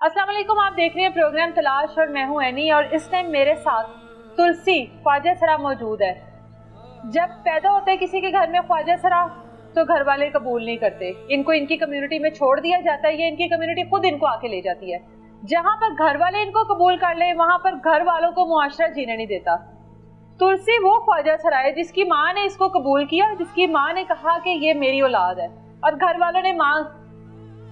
अस्सलाम वालेकुम, आप देख रहे हैं प्रोग्राम तलाश और मैं हूं एनी। और इस टाइम मेरे साथ तुलसी ख्वाजा सरा मौजूद है। जब पैदा होता है किसी के घर में ख्वाजा सरा तो घर वाले कबूल नहीं करते, इनको इनकी कम्युनिटी में छोड़ दिया जाता है या इनकी कम्युनिटी खुद इनको आके ले जाती है। जहां पर घर वाले इनको कबूल कर ले वहां पर घर वालों को मुआशरा जीने नहीं देता। तुलसी वो ख्वाजा सरा है जिसकी माँ ने इसको कबूल किया, जिसकी माँ ने कहा कि ये मेरी औलाद है, और घर वालों ने माँ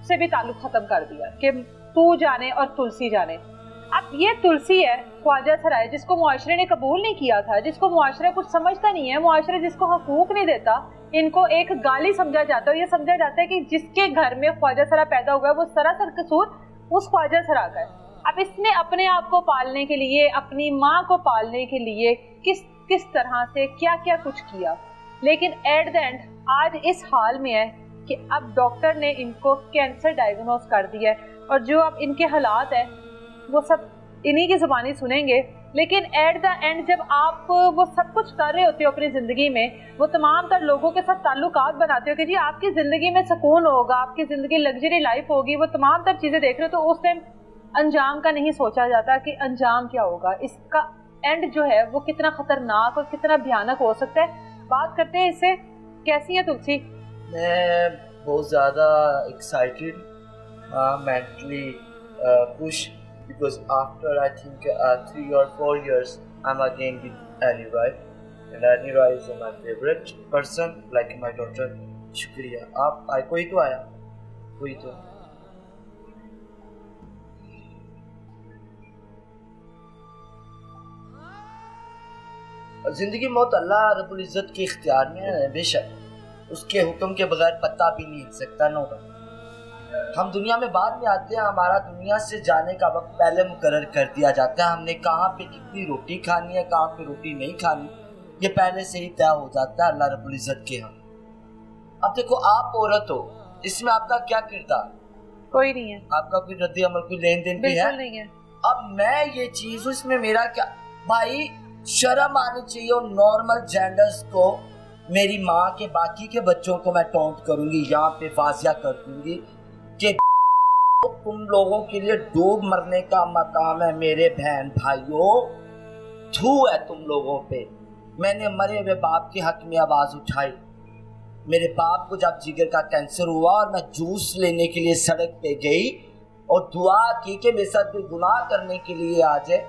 से भी ताल्लुक खत्म कर दिया कि तू जाने और तुलसी जाने। अब ये तुलसी है ख्वाजा सरा है जिसको मुआशरे ने कबूल नहीं किया था, जिसको मुआशरा कुछ समझता नहीं है, मुआशरा जिसको हकूक नहीं देता, इनको एक गाली समझा जाता है। ये समझा जाता है कि जिसके घर में ख्वाजा सरा पैदा हुआ है वो सरासर कसूर उस ख्वाजा सरा का है। अब इसने अपने आप को पालने के लिए, अपनी माँ को पालने के लिए किस किस तरह से क्या क्या कुछ किया, लेकिन एट द एंड आज इस हाल में है कि अब डॉक्टर ने इनको कैंसर डायग्नोज कर दिया है। और जो अब इनके हालात है वो सब इन्हीं की जुबानी सुनेंगे। लेकिन एट द एंड जब आप वो सब कुछ कर रहे होते हो अपनी ज़िंदगी में, वो तमाम तर लोगों के साथ ताल्लुकात बनाते हो कि जी आपकी ज़िंदगी में सुकून होगा, आपकी ज़िंदगी लग्जरी लाइफ होगी, वो तमाम तर चीज़ें देख रहे हो, तो उस टाइम अंजाम का नहीं सोचा जाता कि अंजाम क्या होगा, इसका एंड जो है वो कितना खतरनाक और कितना भयानक हो सकता है। बात करते हैं इससे। कैसी है तुलसी? मैं बहुत ज़्यादा excited, mentally pushed, because after I think 3 or 4 years I'm again with Annie Roy, and Annie Roy is my favorite person like my daughter. शुक्रिया। आप आए, कोई तो आया, कोई तो। जिंदगी मौत अल्लाह रब्बुल इज़्ज़त के इख्तियार में है, बेशक उसके हुक्म के बगैर पत्ता भी नहीं हिल सकता। नो डाउट हम दुनिया में बाद में आते हैं, हमारा दुनिया से जाने का वक्त पहले मुकर्रर कर दिया जाता है। हमने कहाँ पे कितनी रोटी खानी है, कहाँ पे रोटी नहीं खानी, ये पहले से ही तय हो जाता है अल्लाह रब्बुल इज़्ज़त के यहाँ। अब देखो, आप औरत हो, इसमें आपका क्या किरदार? कोई नहीं है। आपका कोई रद्दी अमल, कोई लेन देन भी है? नहीं है। अब मैं ये चीज, इसमें मेरा क्या भाई, शर्म आनी चाहिए उन नॉर्मल जेंडर्स को। मेरी माँ के बाकी के बच्चों को मैं टॉन्ट करूंगी, यहाँ पे वाजिया कर दूंगी कि तुम लोगों के लिए डूब मरने का मकाम है मेरे बहन भाइयों, थू है तुम लोगों पे। मैंने मरे हुए बाप के हक में आवाज उठाई। मेरे बाप को जब जिगर का कैंसर हुआ और मैं जूस लेने के लिए सड़क पे गई और दुआ की कि मेरे साथ कोई गुनाह करने के लिए आ जाए,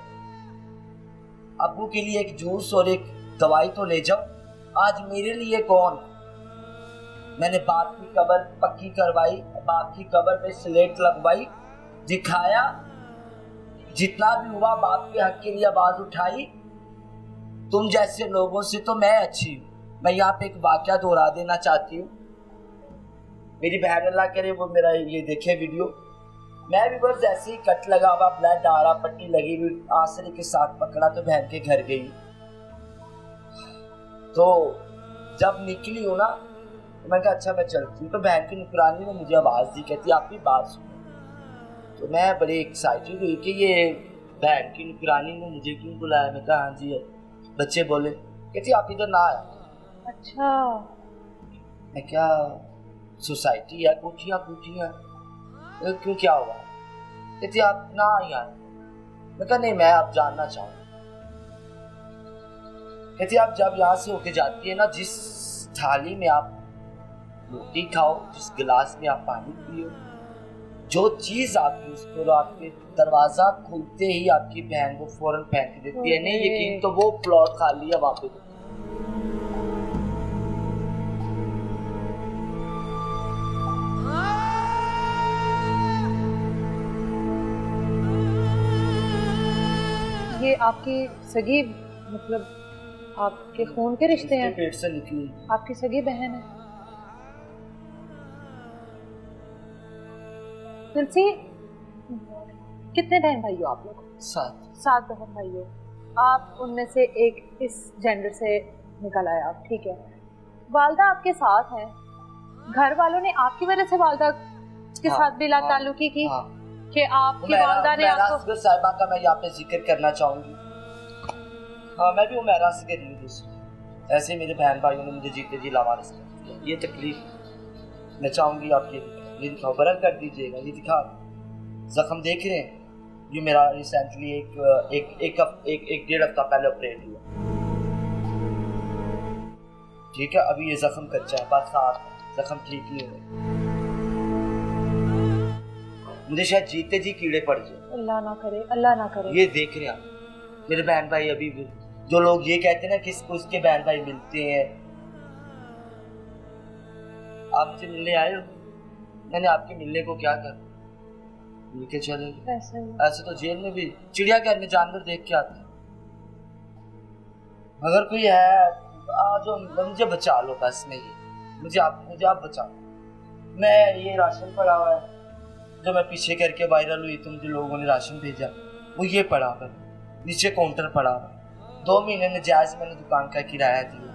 अब्बू के लिए एक जूस और एक दवाई तो ले जाओ, आज मेरे लिए कौन? मैंने बाप की कब्र पक्की करवाई, बाप की कब्र पे स्लेट लगवाई, दिखाया, जितना भी हुआ बाप के हक के लिए आवाज उठाई। तुम जैसे लोगों से तो मैं अच्छी हूँ। मैं यहाँ पे एक वाकया दोहरा देना चाहती हूँ। मेरी बहन, अल्लाह करे वो मेरा ये देखे वीडियो, मैं भी बस ऐसे ही कट लगा हुआ, ब्लड आ रहा, पट्टी लगी हुई, आसरे के साथ पकड़ा तो बहन के घर गई। तो जब निकली हूँ ना, तो मैं कहा अच्छा मैं चलती हूँ, तो बहन की नुकरानी ने मुझे आवाज़ दी, कहती आपकी बात सुनो। तो मैं बड़ी एक्साइटेड हुई कि ये बहन की नुकरानी ने मुझे क्यों बुलाया। मैं कहा हाँ जी है। बच्चे बोले, कहती आप इधर ना आया। अच्छा। मैं क्या सोसाइटी है, कोठियाँ क्यों, क्या हुआ? कहती आप ना आए। मैं कहा नहीं, मैं आप जानना चाहूँ। कहती आप जब यहाँ से होके जाती है ना, जिस थाली में आप रोटी खाओ, जिस गिलास में आप पानी पियो, जो चीज आप यूज करो, आपके दरवाजा खुलते ही आपकी बहन वो फौरन फेंक देती है। नहीं यकीन तो वो प्लॉट खाली है वहां पे। ये आपकी सगी, मतलब आपके खून के रिश्ते हैं? पेट से निकली आपकी सगी बहन है तुलसी। कितने बहन भाई हो आप लोग? 7 बहन भाई हो। आप उनमें से एक इस जेंडर से निकल आए आप, ठीक है। वालदा आपके साथ हैं, घर वालों ने आपकी वजह से वालदा के साथ बिला ताल्लुकी की कि आपकी वालदा ने आपको। साहिबा का मैं यहाँ पे जिक्र करना चाहूंगी। हाँ, मैं भी उमेरा से गरीब हूँ, ऐसे मेरे बहन भाइयों ने मुझे जीते जी लावारिस कर दिया। ये तकलीफ मैं चाहूंगी आपके, ये दिखाओ, बरन कर दीजिएगा, ये दिखा। जख्म देख रहे हैं, ये मेरा रिसेंटली एक डेढ़ हफ्ता पहले ऑपरेट हुआ, ठीक है। अभी ये जख्म कच्चा है, बरसात, जख्म ठीक नहीं हुए, मुझे शायद जीते जी कीड़े पड़ जाए, अल्लाह ना करे, अल्लाह ना करे। ये देख रहे हैं मेरे बहन भाई। अभी भी जो लोग ये कहते हैं ना किसको उसके बहन भाई मिलते हैं, आप मुझे मिलने आए हो, मैंने आपके मिलने को क्या कर लेके चले। ऐसे तो जेल में भी चिड़ियाघर में जानवर देख के आते हैं। अगर कोई है जो मुझे बचा लो, बस नहीं, मुझे आप बचा लो। मैं ये राशन पड़ा हुआ है जो मैं पीछे करके वायरल हुई तो मुझे लोगों ने राशन भेजा, वो ये पड़ा हुआ, नीचे काउंटर पड़ा हुआ। 2 महीने में जायज मैंने दुकान का किराया दिया,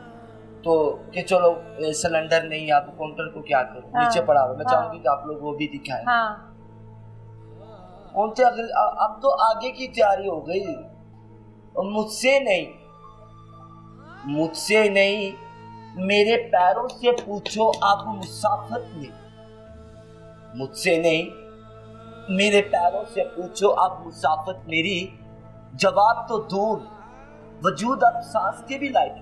तो कि चलो सिलेंडर नहीं, आप काउंटर को क्या करो, नीचे पड़ा हुआ। मैं चाहूंगी कि आप लोग वो भी दिखाएं। उनसे अब तो आगे की तैयारी हो गई। मुझसे नहीं, मेरे पैरों से पूछो अब मुसाफत में, मुझसे नहीं, मेरे पैरों से पूछो अब मुसाफत मेरी, जवाब तो दूर, वजूद अब सांस के भी लायक।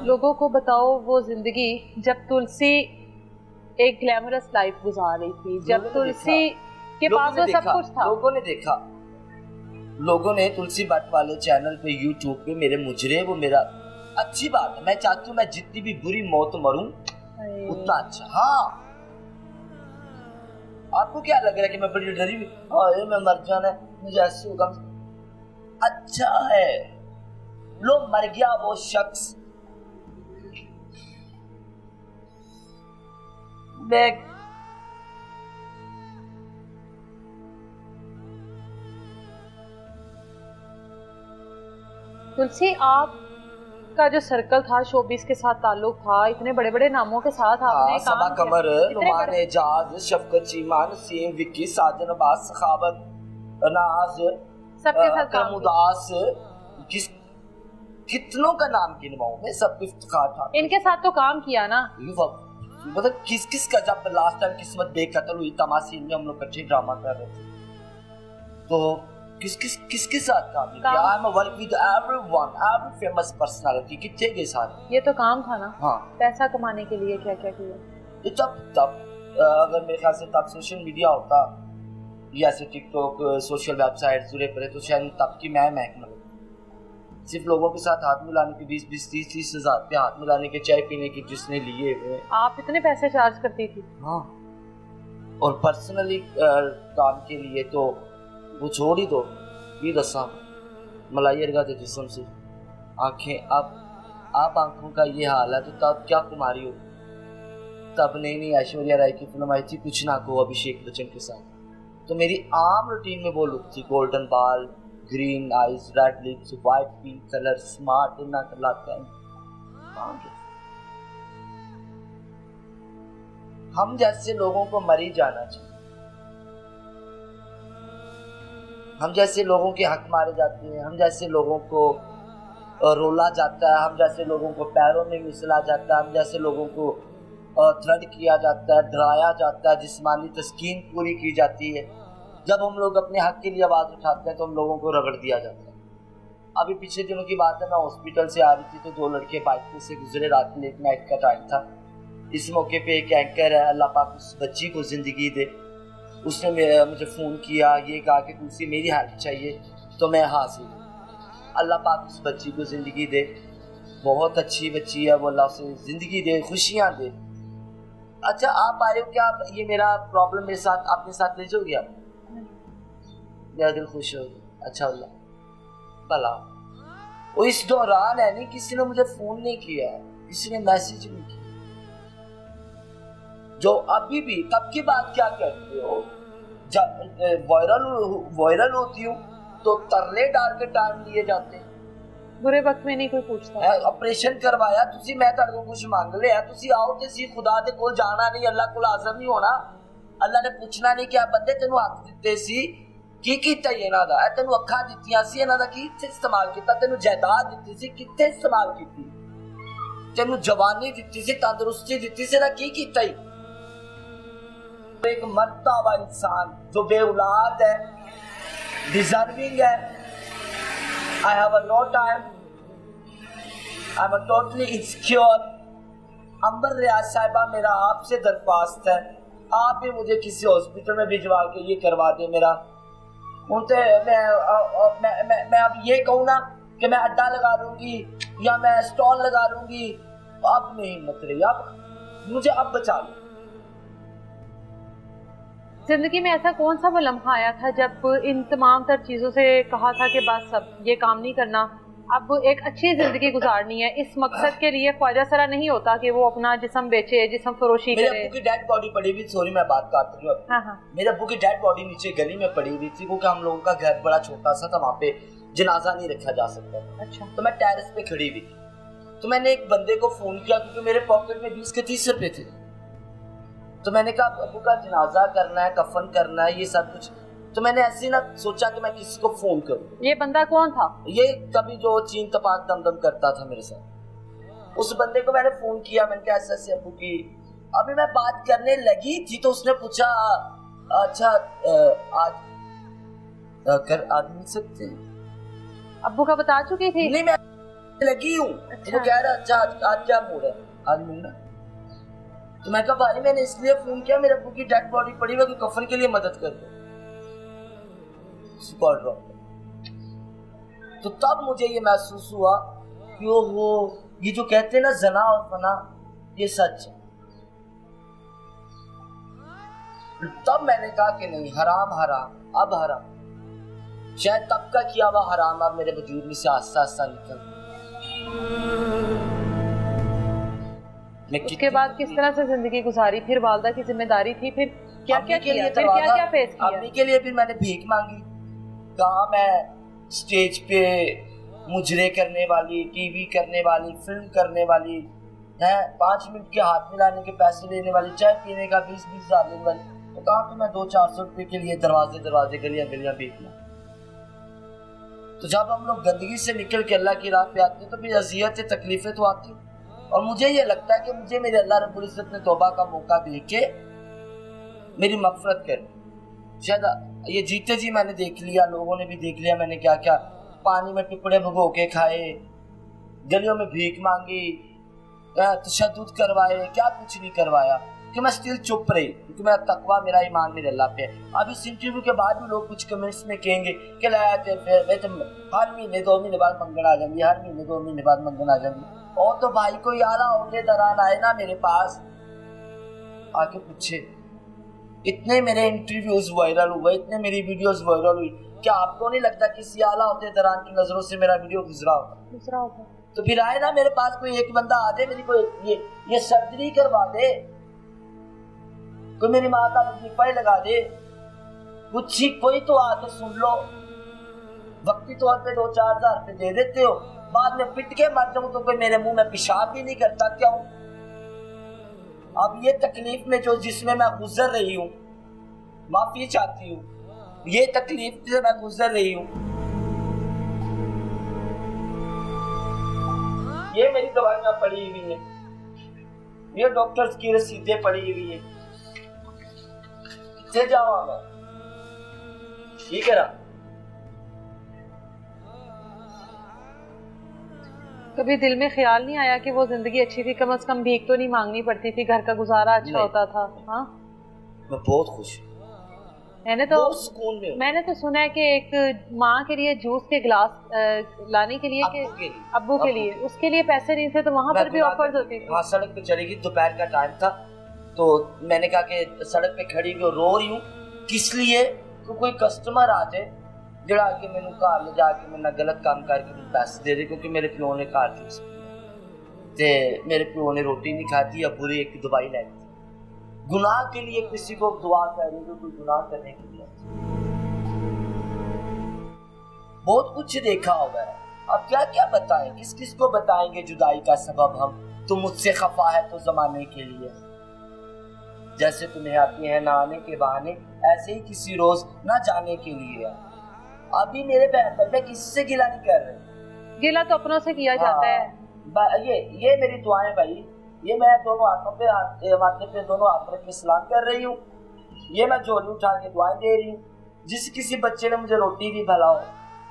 लोगों को बताओ वो जिंदगी जब तुलसी एक ग्लैमरस लाइफ गुजार रही थी, जब तुलसी के पास वो सब कुछ था। लोगों ने तुलसी भट्ट वाले चैनल पे, यूट्यूब पे मेरे मुजरे, वो मेरा अच्छी बात है, मैं चाहती हूँ मैं जितनी भी बुरी मौत मरूं उतना अच्छा। हाँ, आपको क्या लग रहा है कि मैं बड़ी डरी हुई, मैं मर जाना मुझे ऐसे होगा? अच्छा है, लो मर गया वो शख्स। मैं तुलसी, आपका जो सर्कल था, शोबिस के साथ ताल्लुक था, इतने बड़े बड़े नामों के साथ आपने काम सबा कमर, नुमान एजाज, शफकत चीमा, नसीम, विक्की, साजन अब्बास, सखावत, नाज, सबके साथ काम उदास, कितनों का नाम गिनवाऊं मैं, सब इफ्तिखार था। इनके साथ तो काम किया ना, मतलब किस का, जब लास्ट टाइम किस्मत बेकतल हुई तमासीन में हम लोग अच्छे ड्रामा कर रहे थे, तो किसके साथ काम किया? I am work with everyone, every famous personality, कितने के साथ। ये तो काम था ना। हाँ, पैसा कमाने के लिए क्या क्या किया? तो तब अगर मेरे ख्याल से तब सोशल मीडिया होता, या से टिकटॉक, सोशल वेबसाइट जुड़े पड़े, तो शायद तब की मैं महकमा सिर्फ लोगों के साथ हाथ मिलाने के 20-20, 30-30 हज़ार पे हाथ मिलाने के, चाय पीने की जिसने लिए हुए। आप इतने पैसे चार्ज करती थी? हाँ, और पर्सनली काम के लिए तो वो छोड़ ही दो। ये दसा मलाई अर्गा थे जिसम से आंखें, अब आप आंखों का ये हाल है, तो तब क्या कुमारी हो। तब नई ऐश्वर्या राय की फिल्म आई थी कुछ ना को अभिषेक बच्चन के साथ, तो मेरी आम रूटीन में वो लुक थी, गोल्डन बाल, green eyes, red lips, white pink colour, smart इतना लाते हैं। हम जैसे लोगों को मरी जाना चाहिए, हम जैसे लोगों के हक मारे जाते हैं, हम जैसे लोगों को रोला जाता है, हम जैसे लोगों को पैरों में मिसला जाता है, हम जैसे लोगों को थ्रेड किया जाता है, डराया जाता है, जिस्मानी तस्कीन पूरी की जाती है। जब हम लोग अपने हक के लिए आवाज़ उठाते हैं तो हम लोगों को रगड़ दिया जाता है। अभी पिछले दिनों की बात है, मैं हॉस्पिटल से आ रही थी तो 2 लड़के बाइक से गुजरे, रात में लेट नाइट का टाइम था। इस मौके पे एक एंकर है, अल्लाह पाक उस बच्ची को ज़िंदगी दे, उसने मुझे फ़ोन किया, ये कहा कि तुमसे मेरी हेल्प चाहिए, तो मैं हाजिर। अल्लाह पाक उस बच्ची को ज़िंदगी दे, बहुत अच्छी बच्ची है, वो अल्लाह उसे ज़िंदगी दे, खुशियाँ दे। अच्छा, आप आए हो क्या? आप ये मेरा प्रॉब्लम मेरे साथ अपने साथ ले जाओगे आप? मेरा दिल खुश हो गया। अच्छा अल्लाह भला। वो इस दौरान है नहीं, किसी ने मुझे फ़ोन नहीं किया, किसी ने मैसेज नहीं किया। जो अभी भी तब की बात क्या करते हो, जब वायरल होती हूँ तो तरले डाल के टाइम लिए जाते हैं। बुरे वक्त में नहीं कोई पूछता। ऑपरेशन करवाया तुसी, मैं तेरे को कुछ मांग लिया, तुसी आओ ते सी, खुदा दे कोल जाना नहीं, अल्लाह कोल हाज़र नहीं होना, अल्लाह ने पूछना नहीं कि बंदे तेनू हक दिते सी की कीता इन्हां दा, तेनू अखां दित्तियां सी, इन्हां दा की इस्तेमाल कीता, तेनू जायदाद दित्ती सी, कित्थे इस्तेमाल कीती? तेनू जवानी दिती सी, तंदुरुस्ती दिती सी ना, की कीता ही? एक मरता हुआ इंसान जो बे औलाद है, डिजर्विंग है। I have a no time. I'm a totally insecure. अंबर रियाज साहिबा, मेरा आपसे दरख्वास्त है, आप ही मुझे किसी हॉस्पिटल में भिजवा के ये करवा दे मेरा। उनसे मैं अब ये कहूँ ना कि मैं अड्डा लगा लूंगी या मैं स्टॉल लगा लूंगी, अब नहीं हिम्मत रही, अब मुझे अब बचा लो। जिंदगी में ऐसा कौन सा वो लम्हा आया था जब इन तमाम तर चीज़ों से कहा था कि बस अब ये काम नहीं करना, अब एक अच्छी जिंदगी गुजारनी है, इस मकसद के लिए ख्वाजा सरा नहीं होता कि वो अपना जिस्म बेचे, जिस्म फरोशी करे। मेरे अब्बू की डेड बॉडी पड़ी हुई, सॉरी मैं बात काट रही हूँ। हाँ। मेरे अब्बू की डेड बॉडी नीचे गली में पड़ी हुई थी, क्योंकि हम लोगों का घर बड़ा छोटा सा था, वहाँ पे जनाजा नहीं रखा जा सकता। अच्छा। तो मैं टेरेस पे खड़ी हुई, तो मैंने एक बंदे को फोन किया, क्योंकि मेरे पॉकेट में 20 के 30 रुपए थे। तो मैंने कहा अब्बू का जनाजा करना है, कफन करना है, ये सब कुछ। तो मैंने ऐसे ना सोचा कि मैं किसी को फोन करूं। ये बंदा कौन था? ये कभी जो चीन तपाक दमदम करता था मेरे साथ, उस बंदे को मैंने फोन किया। मैंने कहा ऐसे ऐसे अब्बू की, अभी मैं बात करने लगी थी तो उसने पूछा अच्छा आज आ मिल सकते हैं? अब्बू का बता चुकी थी? नहीं, मैं लगी हूँ। अच्छा। वो कह रहा अच्छा आज क्या मूड है, आज मिलना। तो मैं कहा भाई मैंने इसलिए फोन किया, मेरे अब्बू की डेड बॉडी पड़ी हुई, कि कफन के लिए मदद कर दो। तो तब मुझे ये महसूस हुआ कि वो ये जो कहते हैं ना जना और फना, ये सच है। तब मैंने कहा कि नहीं, हराम हराम, अब हराम, शायद तब का किया हुआ हराम अब मेरे वजूद में से आस्ता आस्ता निकल। उसके बाद किस तरह से जिंदगी गुजारी? फिर वालदा की जिम्मेदारी थी, फिर क्या क्या किया, फिर क्या क्या फेस किया? अम्मी के लिए फिर मैंने भीख मांगी। कहा मैं स्टेज पे मुजरे करने वाली, टीवी करने वाली, फिल्म करने वाली है, 5 मिनट के हाथ मिलाने के पैसे लेने वाली, चाय पीने का 20-20 हज़ार लेने वाली। तो कहा कि मैं 200-400 रुपए के लिए दरवाजे दरवाजे गलियां गलियां बेचना। तो जब हम लोग गंदगी से निकल के अल्लाह की राह पे आते हैं तो भी अज़ियत तकलीफें तो आती। और मुझे ये लगता है कि मुझे मेरे अल्लाह रब्बुल इज़्ज़त ने तौबा का मौका दे के मेरी मग़फ़िरत कर। शायद ये जीते जी मैंने देख लिया, लोगों ने भी देख लिया मैंने क्या क्या पानी में टुकड़े भिगो के खाए, गलियों में भीख मांगी, तशद्दुद करवाए, क्या कुछ नहीं करवाया, कि मैं स्टिल चुप रही, क्योंकि मेरा तकवा, मेरा ईमान मेरे अल्लाह पे है। अब इस इंटरव्यू के बाद भी लोग कुछ कमेंट्स में कहेंगे कि हर महीने 2 महीने बाद मंगन आ जाएंगी, हर महीने 2 महीने बाद मंगन आ जाएंगी। और तो भाई कोई आला औरते दरान आए ना मेरे पास आके पूछे। इतने मेरे इंटरव्यूज वायरल हुए, इतने मेरी वीडियोस वायरल हुई, क्या आपको नहीं लगता किसी आला औरते दरान की नजरों से मेरा वीडियो गुजरा होगा? तो फिर आए ना मेरे पास कोई एक बंदा आ जाए, मेरी कोई ये सर्जरी करवा दे, कोई मेरी माँ का वजीफा ही लगा दे, कुछ ही कोई तो आके सुन लो। वक्ती तौर पे 2-4 हज़ार रुपए दे देते हो, बाद में पिट के मर जाऊं तो कोई मेरे मुंह में पेशाब भी नहीं करता। क्यों? अब ये तकलीफ में जो जिसमें मैं गुजर रही हूँ, माफी चाहती हूँ, ये तकलीफ से मैं गुजर रही हूँ, ये मेरी दवाइयाँ पड़ी हुई है, ये डॉक्टर्स की रसीदें पड़ी हुई है, कितने जाऊँ मैं? ठीक है ना? कभी दिल में ख्याल नहीं आया कि वो जिंदगी अच्छी थी, कम से कम भीख तो नहीं मांगनी पड़ती थी, घर का गुजारा अच्छा होता था? हाँ, मैं बहुत खुश हूँ। मैंने तो सुना है कि एक माँ के लिए जूस के गिलास लाने के लिए अब्बू के लिए उसके लिए पैसे नहीं थे, तो वहाँ पर भी ऑफर्स होती थी। हाँ, सड़क पे चली गई, दोपहर का टाइम था, तो मैंने कहा कि सड़क पे खड़ी हुई रो रही हूँ, किस लिए? तो कोई कस्टमर आ जाए जरा के मैंने घर ले जाके मैंने गलत काम करके पैसे दे दे, क्योंकि मेरे प्यो ने घर चूस ते मेरे प्यो ने रोटी नहीं खाती, अब बुरी एक दवाई लाई। गुनाह के लिए किसी को दुआ कर रही, कोई गुनाह करने के लिए बहुत कुछ देखा होगा है। अब क्या क्या बताएं, किस किस को बताएंगे जुदाई का सबब हम? तुम मुझसे खफा है तो जमाने के लिए, जैसे तुम्हें आती है ना आने के बहाने, ऐसे ही किसी रोज ना जाने के लिए। अभी मेरे बहन मैं किसी से गिला नहीं कर रहे, गिला तो अपनों से किया जाता है। ये मेरी दुआएं भाई, ये मैं दोनों हाथों पे माथे पे दोनों हाथ रख के सलाम कर रही हूँ। ये मैं झोली उठा के दुआएं दे रही हूँ। जिस किसी बच्चे ने मुझे रोटी दी भला हो,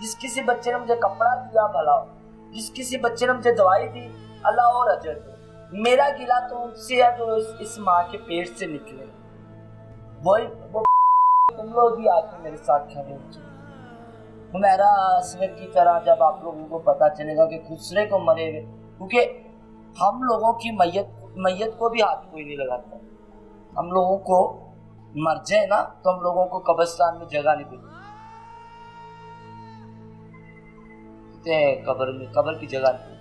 जिस किसी बच्चे ने मुझे कपड़ा दिया भला हो, जिस किसी बच्चे ने मुझे दवाई दी, अल्लाह और अजर दे। मेरा गिला तो उससे है जो इस माँ के पेट से निकले। वो तुम लोग भी आके मेरे साथ खड़े हो। मेरा असगर की तरह जब आप लोगों को पता चलेगा कि खुसरे को मरे हुए, क्योंकि हम लोगों की मैयत को भी हाथ कोई नहीं लगाता। हम लोगों को मर जाए ना तो हम लोगों को कब्रिस्तान में जगह नहीं मिलती, कब्र की जगह नहीं।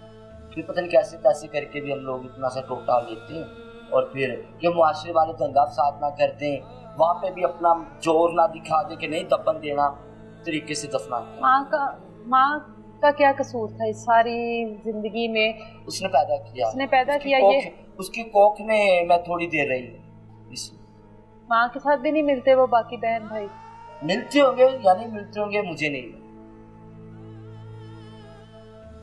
फिर पता नहीं कैसे तैसे करके भी हम लोग इतना सा टोटा लेते हैं और फिर ये मुआशरे वाले दंगा फसाद ना करते हैं, वहाँ पे भी अपना जोर ना दिखा दे कि नहीं दफन देना तरीके से दफना। माँ का क्या कसूर था इस सारी जिंदगी में? उसने पैदा किया ये उसकी कोख में मैं थोड़ी देर रही। माँ के साथ भी नहीं मिलते वो बाकी बहन भाई? मिलते होंगे या नहीं मिलते होंगे, मुझे नहीं,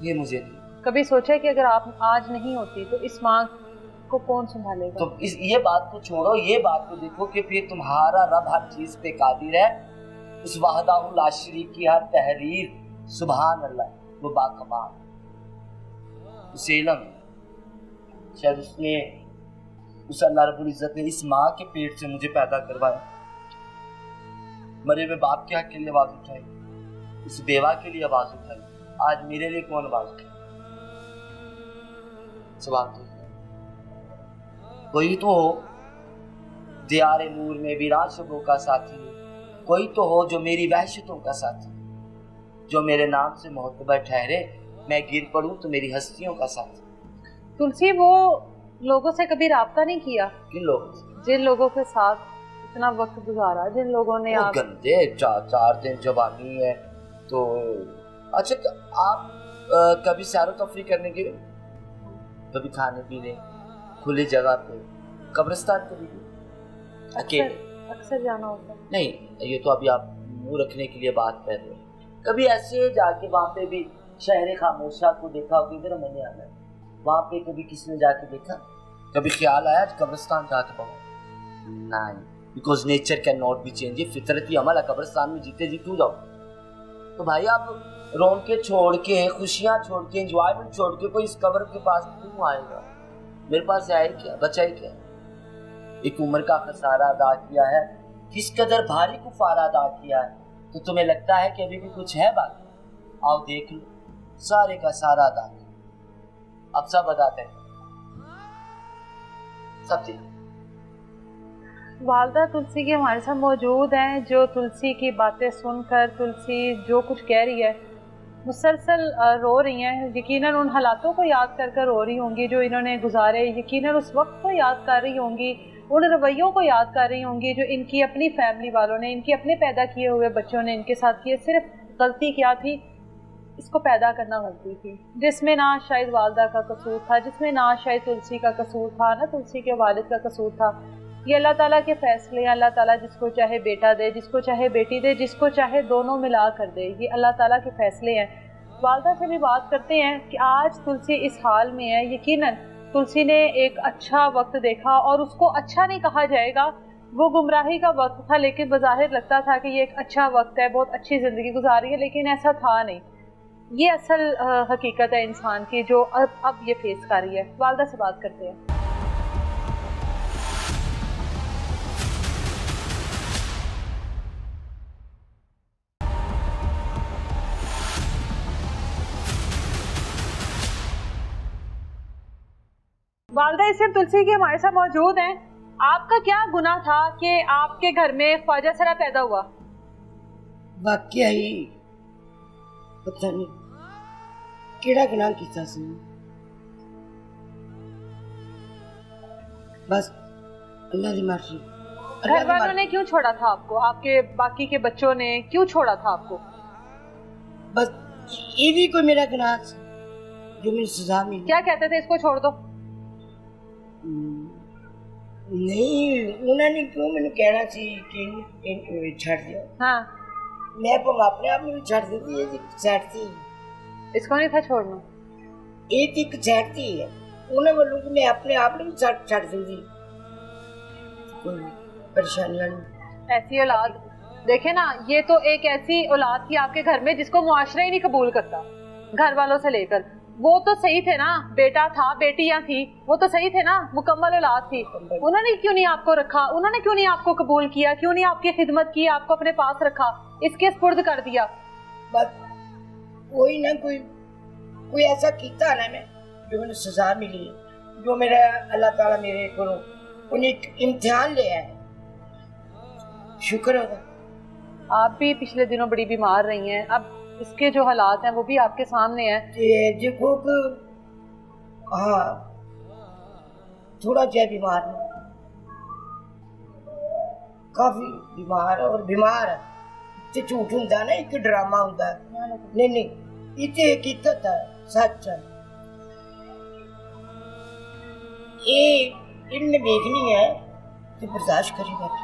ये मुझे नहीं। कभी सोचा कि अगर आप आज नहीं होती तो इस माँ को कौन संभालेगा? तो ये बात को छोड़ो, ये बात को देखो कि फिर तुम्हारा रब हर चीज पे कादिर है। उस वहदाहु ला शरीक की हर तहरीर सुभान अल्लाह, वो बाकमाल, उसे इल्म है। शायद उसने उस अल्लाह रब्बुल इज्जत ने इस माँ के पेट से मुझे पैदा करवाया। मरे हुए बाप के हक के लिए आवाज उठाई, उस बेवा के लिए आवाज उठाई। आज मेरे लिए कौन आवाज उठाई? सवाल तो कोई तो हो दियारे नूर में वीरान शबों का साथी, कोई तो हो जो मेरी वहशतों का साथी, जो मेरे नाम से मोहतबर ठहरे, मैं गिर पड़ूं तो मेरी हस्तियों का साथी। तुलसी वो लोगों से कभी राब्ता नहीं किया? किन लोगों से? जिन लोगों के साथ इतना वक्त गुजारा, जिन लोगों ने आप गंदे चार दिन जवानी है तो अच्छा। आप कभी सैरो तफरी करने गए? कभी खाने पीने खुली जगह पे, कब्रिस्तान कभी अकेले? अक्सर जाना होता है। नहीं, ये तो अभी आप मुंह रखने के लिए बात कर रहे हो। कभी ऐसे जाके वहाँ पे भी शहर खामोशा को देखा, किधर मैंने आना है वहाँ पे कभी किसी ने जाके देखा? कभी ख्याल आया कब्रिस्तान जाके पाऊँ? नहीं, because nature can not be change. ये फितरती अमल है, कब्रिस्तान में जीते जी क्यों जाओ? तो भाई आप रौनकें छोड़ के, खुशियाँ छोड़ के, एंजॉयमेंट छोड़ के कोई इस कब्र के पास क्यों आएगा? मेरे पास आए क्या, बचा ही क्या? एक उम्र का खसारा अदा किया है, किस कदर भारी कुफारा अदा किया है, तो तुम्हें लगता है कि अभी भी कुछ है बाकी? आओ देख लो, सारे का सारा अदा किया। अब सब बताते हैं, सब चीज। वालदा तुलसी की हमारे साथ मौजूद हैं, जो तुलसी की बातें सुनकर तुलसी जो कुछ कह रही है मुसलसल रो रही हैं। यकीनन उन हालातों को याद कर कर रो रही होंगी जो इन्होंने गुजारे, यकीनन उस वक्त को याद कर रही होंगी, उन रवैयों को याद कर रही होंगी जो इनकी अपनी फैमिली वालों ने, इनके अपने पैदा किए हुए बच्चों ने इनके साथ किए। सिर्फ गलती क्या थी? इसको पैदा करना गलती थी, जिसमें ना शायद वालदा का कसूर था, जिसमें ना शायद तुलसी का कसूर था, ना तुलसी के वालिद का कसूर था। ये अल्लाह ताला के फैसले हैं। अल्लाह ताला जिसको चाहे बेटा दे, जिसको चाहे बेटी दे, जिसको चाहे दोनों मिला कर दे, ये अल्लाह ताला के फैसले हैं। वालदा से भी बात करते हैं कि आज तुलसी इस हाल में है। यकीनन तुलसी ने एक अच्छा वक्त देखा, और उसको अच्छा नहीं कहा जाएगा, वो गुमराही का वक्त था, लेकिन बज़ाहिर लगता था कि ये एक अच्छा वक्त है, बहुत अच्छी ज़िंदगी गुजारी है, लेकिन ऐसा था नहीं। ये असल हकीकत है इंसान की जो अब ये फेस कर रही है। वालदा से बात करते हैं। वालदा इस तुलसी के हमारे साथ मौजूद हैं। आपका क्या गुनाह था कि आपके घर में ख्वाजा सरा पैदा हुआ? वाकया ही पता नहीं केड़ा गुनाह किया सी, बस अल्लाह की मर्जी। घर वालों ने क्यों छोड़ा था आपको? आपके बाकी के बच्चों ने क्यों छोड़ा था आपको? बस ये भी कोई मेरा गुनाह जो मेरी सजा में। क्या कहते थे, इसको छोड़ दो? नहीं, उन्होंने क्यों मैंने कहना सी कि छड़ दिया। हाँ, मैं अपने आप में छड़ देती है, छड़ थी, इसको नहीं था छोड़ना। ਇਹ ਤੇ ਇੱਕ ਛੱਡਦੀ ਹੈ ਉਹਨਾਂ ਵੱਲੋਂ ਕਿ मैं अपने आप ਨੂੰ ਛੱਡ ਦਿੰਦੀ कोई परेशानियां नहीं। ऐसी औलाद देखे ना, ये तो एक ऐसी औलाद थी आपके घर में जिसको मुआशरा ही नहीं कबूल करता, घर वालों से लेकर। वो तो सही थे ना, बेटा था बेटियां थी, वो तो सही थे ना, मुकम्मल औलाद थी। उन्होंने क्यों नहीं आपको रखा, उन्होंने क्यों नहीं आपको कबूल किया, क्यों नहीं आपकी खिदमत की, आपको अपने पास रखा, इसके स्पुर्द कर दिया? बस कोई ना कोई ऐसा किया ना मैं जो मैंने सजा मिली, जो मेरा अल्लाह ताला मेरे को उन्हें इम्तिहान ले आए, शुक्र होगा। आप भी पिछले दिनों बड़ी बीमार रही हैं, अब इसके जो हालात हैं वो भी आपके सामने हैं। देखो हाँ थोड़ा क्या बीमार है, काफी बीमार, और बीमार ते झूठ हुंदा ना, एक ड्रामा हुंदा। नहीं इत्थे हकीकत है, सच है। ये इनने देखनी है कि बर्दाश्त करी बैठी,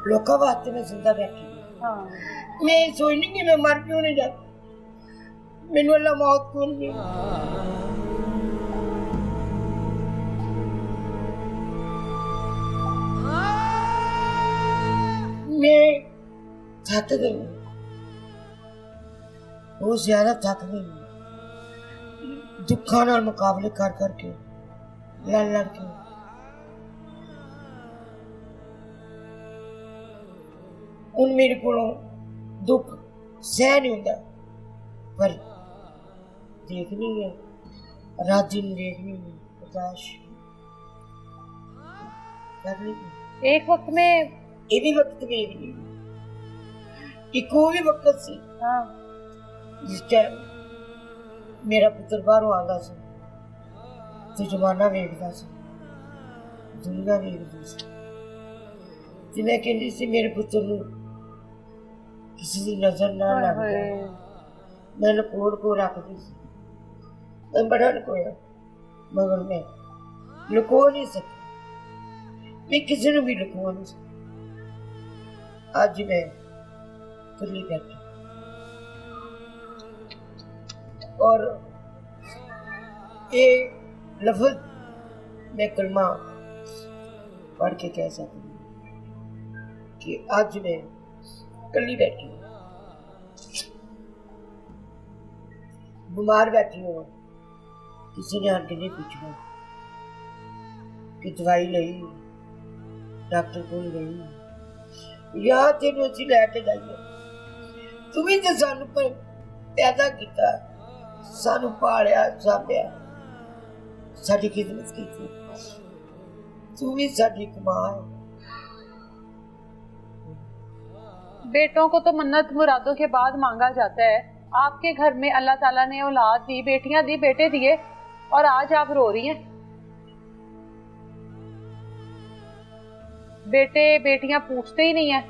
लोका वास्ते मैं जिंदा बैठी। हाँ। मैं सोचनी कि मैं मर क्यों नहीं जाती, मैनू अल्लाह मौत क्यों नहीं। मैं थक गई, बहुत ज्यादा थक गई, दुखा नाल मुकाबले कर करके, लड़ के। उन मेरे को दुख सह नहीं होता, पर देखनी है, रात दिन देखनी है, बर्दाश्त करनी है। एक वक्त में ये भी वक्त देखनी है, एक वो भी वक्त से हाँ। जिस टाइम मेरा पुत्र बाहरों आता सी तो जमाना वेखदा सी, दुनिया वेखदी सी, ते मैं कहंदी सी मेरे पुत्र नूं किसी की नजर ना लग जाए, मैं लकोड़ को रखती सी। मैं बड़ा लकोया, मगर मैं लुको नहीं सकती, मैं किसी ने भी लुको नहीं सकती। आज मैं खुली बैठी और ये लफ्ज मैं कलमा पढ़ के कह सकती हूँ कि आज मैं कली बैठी हूँ, बीमार बैठी हूँ, किसी ने आके नहीं पूछना कि दवाई ली, डॉक्टर को गई या तेन असी लैके जाइए। तू भी तो सानू पैदा किया, सानू पालिया साम्भिया, साडी खिदमत की, तू भी साडी कमां है। बेटों को तो मन्नत मुरादों के बाद मांगा जाता है, आपके घर में अल्लाह ताला ने औलाद दी, बेटियां दी, बेटे दिए, और आज आप रो रही हैं। बेटे बेटियां पूछते ही नहीं है,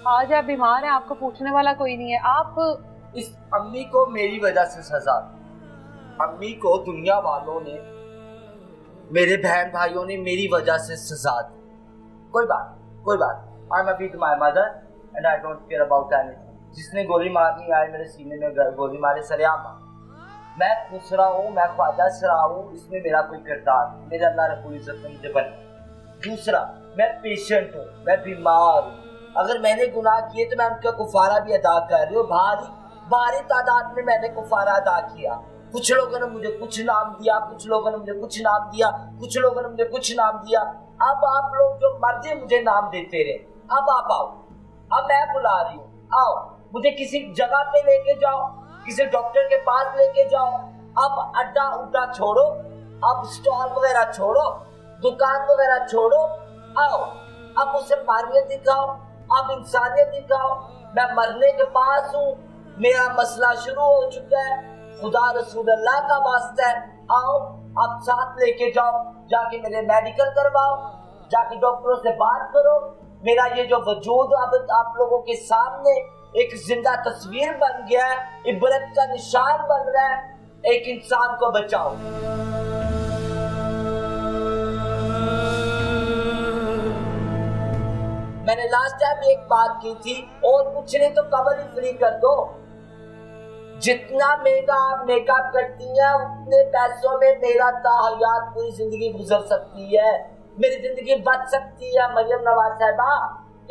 आज आप बीमार हैं, आपको पूछने वाला कोई नहीं है। आप इस अम्मी को मेरी वजह से सजा, अम्मी को दुनिया वालों ने, मेरे बहन भाइयों ने मेरी वजह से सजा दी। कोई बात, I am with my mother and I don't care about anything. जिसने गोली मारनी आए मेरे सीने में गोली मारे, सरेआम, मैं खुसरा हूँ, मैं ख्वाजा सरा हूँ, इसमें मेरा कोई किरदार, मेरे अल्लाह रब्बुल इज्जत ने मुझे बने। दूसरा, मैं पेशेंट हूँ, मैं बीमार हूँ, अगर मैंने गुनाह किए तो मैं उनका कुफारा भी अदा कर रही हूँ। भारी तादाद में मैंने कुफारा अदा किया। कुछ लोगों ने मुझे कुछ नाम दिया, कुछ लोगों ने मुझे कुछ नाम दिया, कुछ लोगों ने मुझे कुछ नाम दिया। अब आप लोग जो मर्जी मुझे नाम देते रहे, अब आप आओ, अब मैं बुला रही हूँ, आओ मुझे किसी जगह पे लेके जाओ, किसी डॉक्टर के पास लेके जाओ। अब अड्डा उड्डा छोड़ो, अब स्टॉल वगैरह छोड़ो, दुकान वगैरह छोड़ो, आओ अब मुसलमानियत दिखाओ, अब इंसानियत दिखाओ। मैं मरने के पास हूँ, मेरा मसला शुरू हो चुका है, खुदा रसूल अल्लाह का वास्ता है, आओ अब साथ लेके जाओ, जाके मेरे मेडिकल करवाओ, जाके डॉक्टरों से बात करो। मेरा ये जो वजूद अब आप लोगों के सामने एक जिंदा तस्वीर बन गया है, इबरत का निशान बन रहा है, एक इंसान को बचाओ। मैंने लास्ट टाइम एक बात की थी, और कुछ नहीं तो कब्र ही फ्री कर दो, जितना महंगा आप मेकअप करती हैं उतने पैसों में मेरा ताहयात पूरी जिंदगी गुजर सकती है, मेरी जिंदगी बच सकती है। मरियम नवाज साहिबा,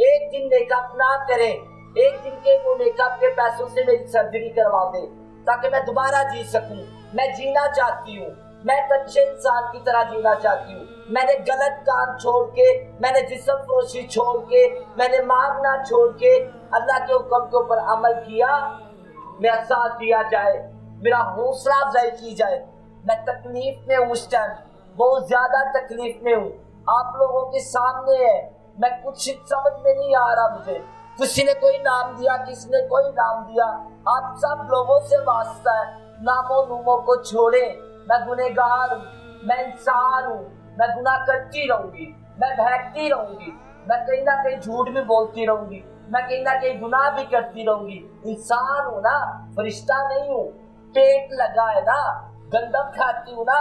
एक दिन मेकअप ना करें, एक दिन के वो मेकअप के पैसों से मेरी सर्जरी करवा दे ताकि मैं दोबारा जी सकूं। मैं जीना चाहती हूँ, मैं एक अच्छे इंसान की तरह जीना चाहती हूँ। मैंने गलत काम छोड़ के, मैंने जिस्म फरोशी छोड़ के, मैंने मांगना छोड़ के अल्लाह के हुक्म के ऊपर अमल किया। मेरा साथ दिया जाए, मेरा हौसला अफजाई की जाए। मैं तकलीफ में हूँ, उस टाइम बहुत ज्यादा तकलीफ में हूँ, आप लोगों के सामने है। मैं कुछ समझ में नहीं आ रहा मुझे, किसी ने कोई नाम दिया, किसी ने कोई नाम दिया। आप सब लोगों से वास्ता है, नामों नूमों को छोड़े। मैं गुनहगार हूँ, मैं इंसान हूँ, मैं गुनाह करती रहूंगी, मैं बहकती रहूंगी, मैं कहीं ना कहीं झूठ भी बोलती रहूंगी, मैं कहीं ना कहीं गुनाह भी करती रहूंगी। इंसान हूँ ना, फरिश्ता नहीं हूँ। पेट लगा है ना, गंदम खाती हूँ ना,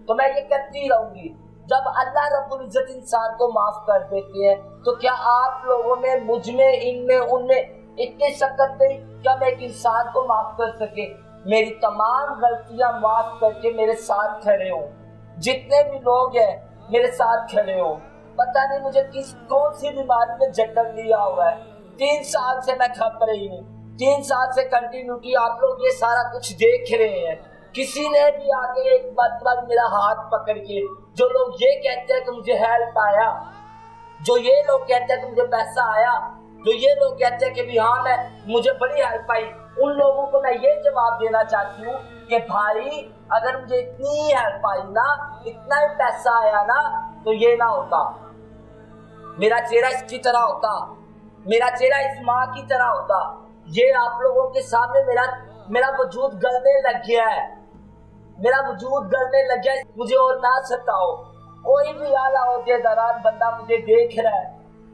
तो मैं ये करती रहूंगी। जब अल्लाह रब्बुल इज्जत इंसान को माफ कर देते हैं तो क्या आप लोगों में, मुझ में, इनमें, उनमें इतनी शक्कत नहीं क्या मैं एक इंसान को माफ कर सके? मेरी तमाम गलतियां माफ करके मेरे साथ खड़े हो, जितने भी लोग हैं मेरे साथ खड़े हो। पता नहीं मुझे कौन सी बीमारी में जकड़ लिया हुआ है। 3 साल से मैं खप रही हूँ, 3 साल से कंटिन्यू की। आप लोग ये सारा कुछ देख रहे हैं। किसी ने भी आके एक मतलब मेरा हाथ पकड़ के, जो लोग ये कहते हैं कि मुझे हेल्प आया, जो ये लोग कहते हैं कि मुझे पैसा आया, जो ये लोग कहते हैं कि भी हाँ मुझे बड़ी हेल्प आई, उन लोगों को मैं ये जवाब देना चाहती हूँ कि भाई अगर मुझे इतनी हेल्प आई ना, इतना ही पैसा आया ना, तो ये ना होता, मेरा चेहरा इसकी तरह होता, मेरा चेहरा इस माँ की तरह होता। ये आप लोगों के सामने मेरा वजूद गलने लग गया है, मेरा वजूद गलने लग गया है। मुझे और ना सताओ। कोई भी आला ओहदेदार बंदा मुझे देख रहा है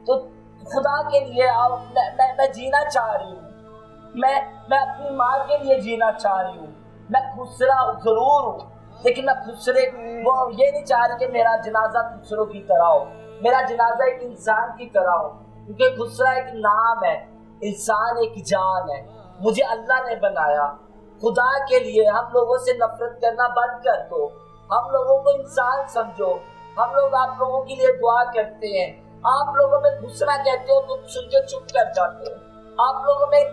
तो खुदा के लिए आओ, मैं जीना चाह रही हूँ, मैं अपनी माँ के लिए जीना चाह रही हूँ। मैं खुसरा जरूर हूँ, लेकिन मैं खुसरे वो ये नहीं चाह रही कि मेरा जनाजा खुसरों की तरह हो, मेरा जनाजा एक इंसान की तरह हो, क्योंकि खुसरा एक नाम है, इंसान एक जान है। मुझे अल्लाह ने बनाया। खुदा के लिए हम लोगों से नफरत करना बंद कर दो, हम लोगों को इंसान समझो। हम लोग आप लोगों के लिए दुआ करते हैं, आप लोगों में खुसरा कहते हो तो सुन के चुप कर जाते हो, आप लोगों में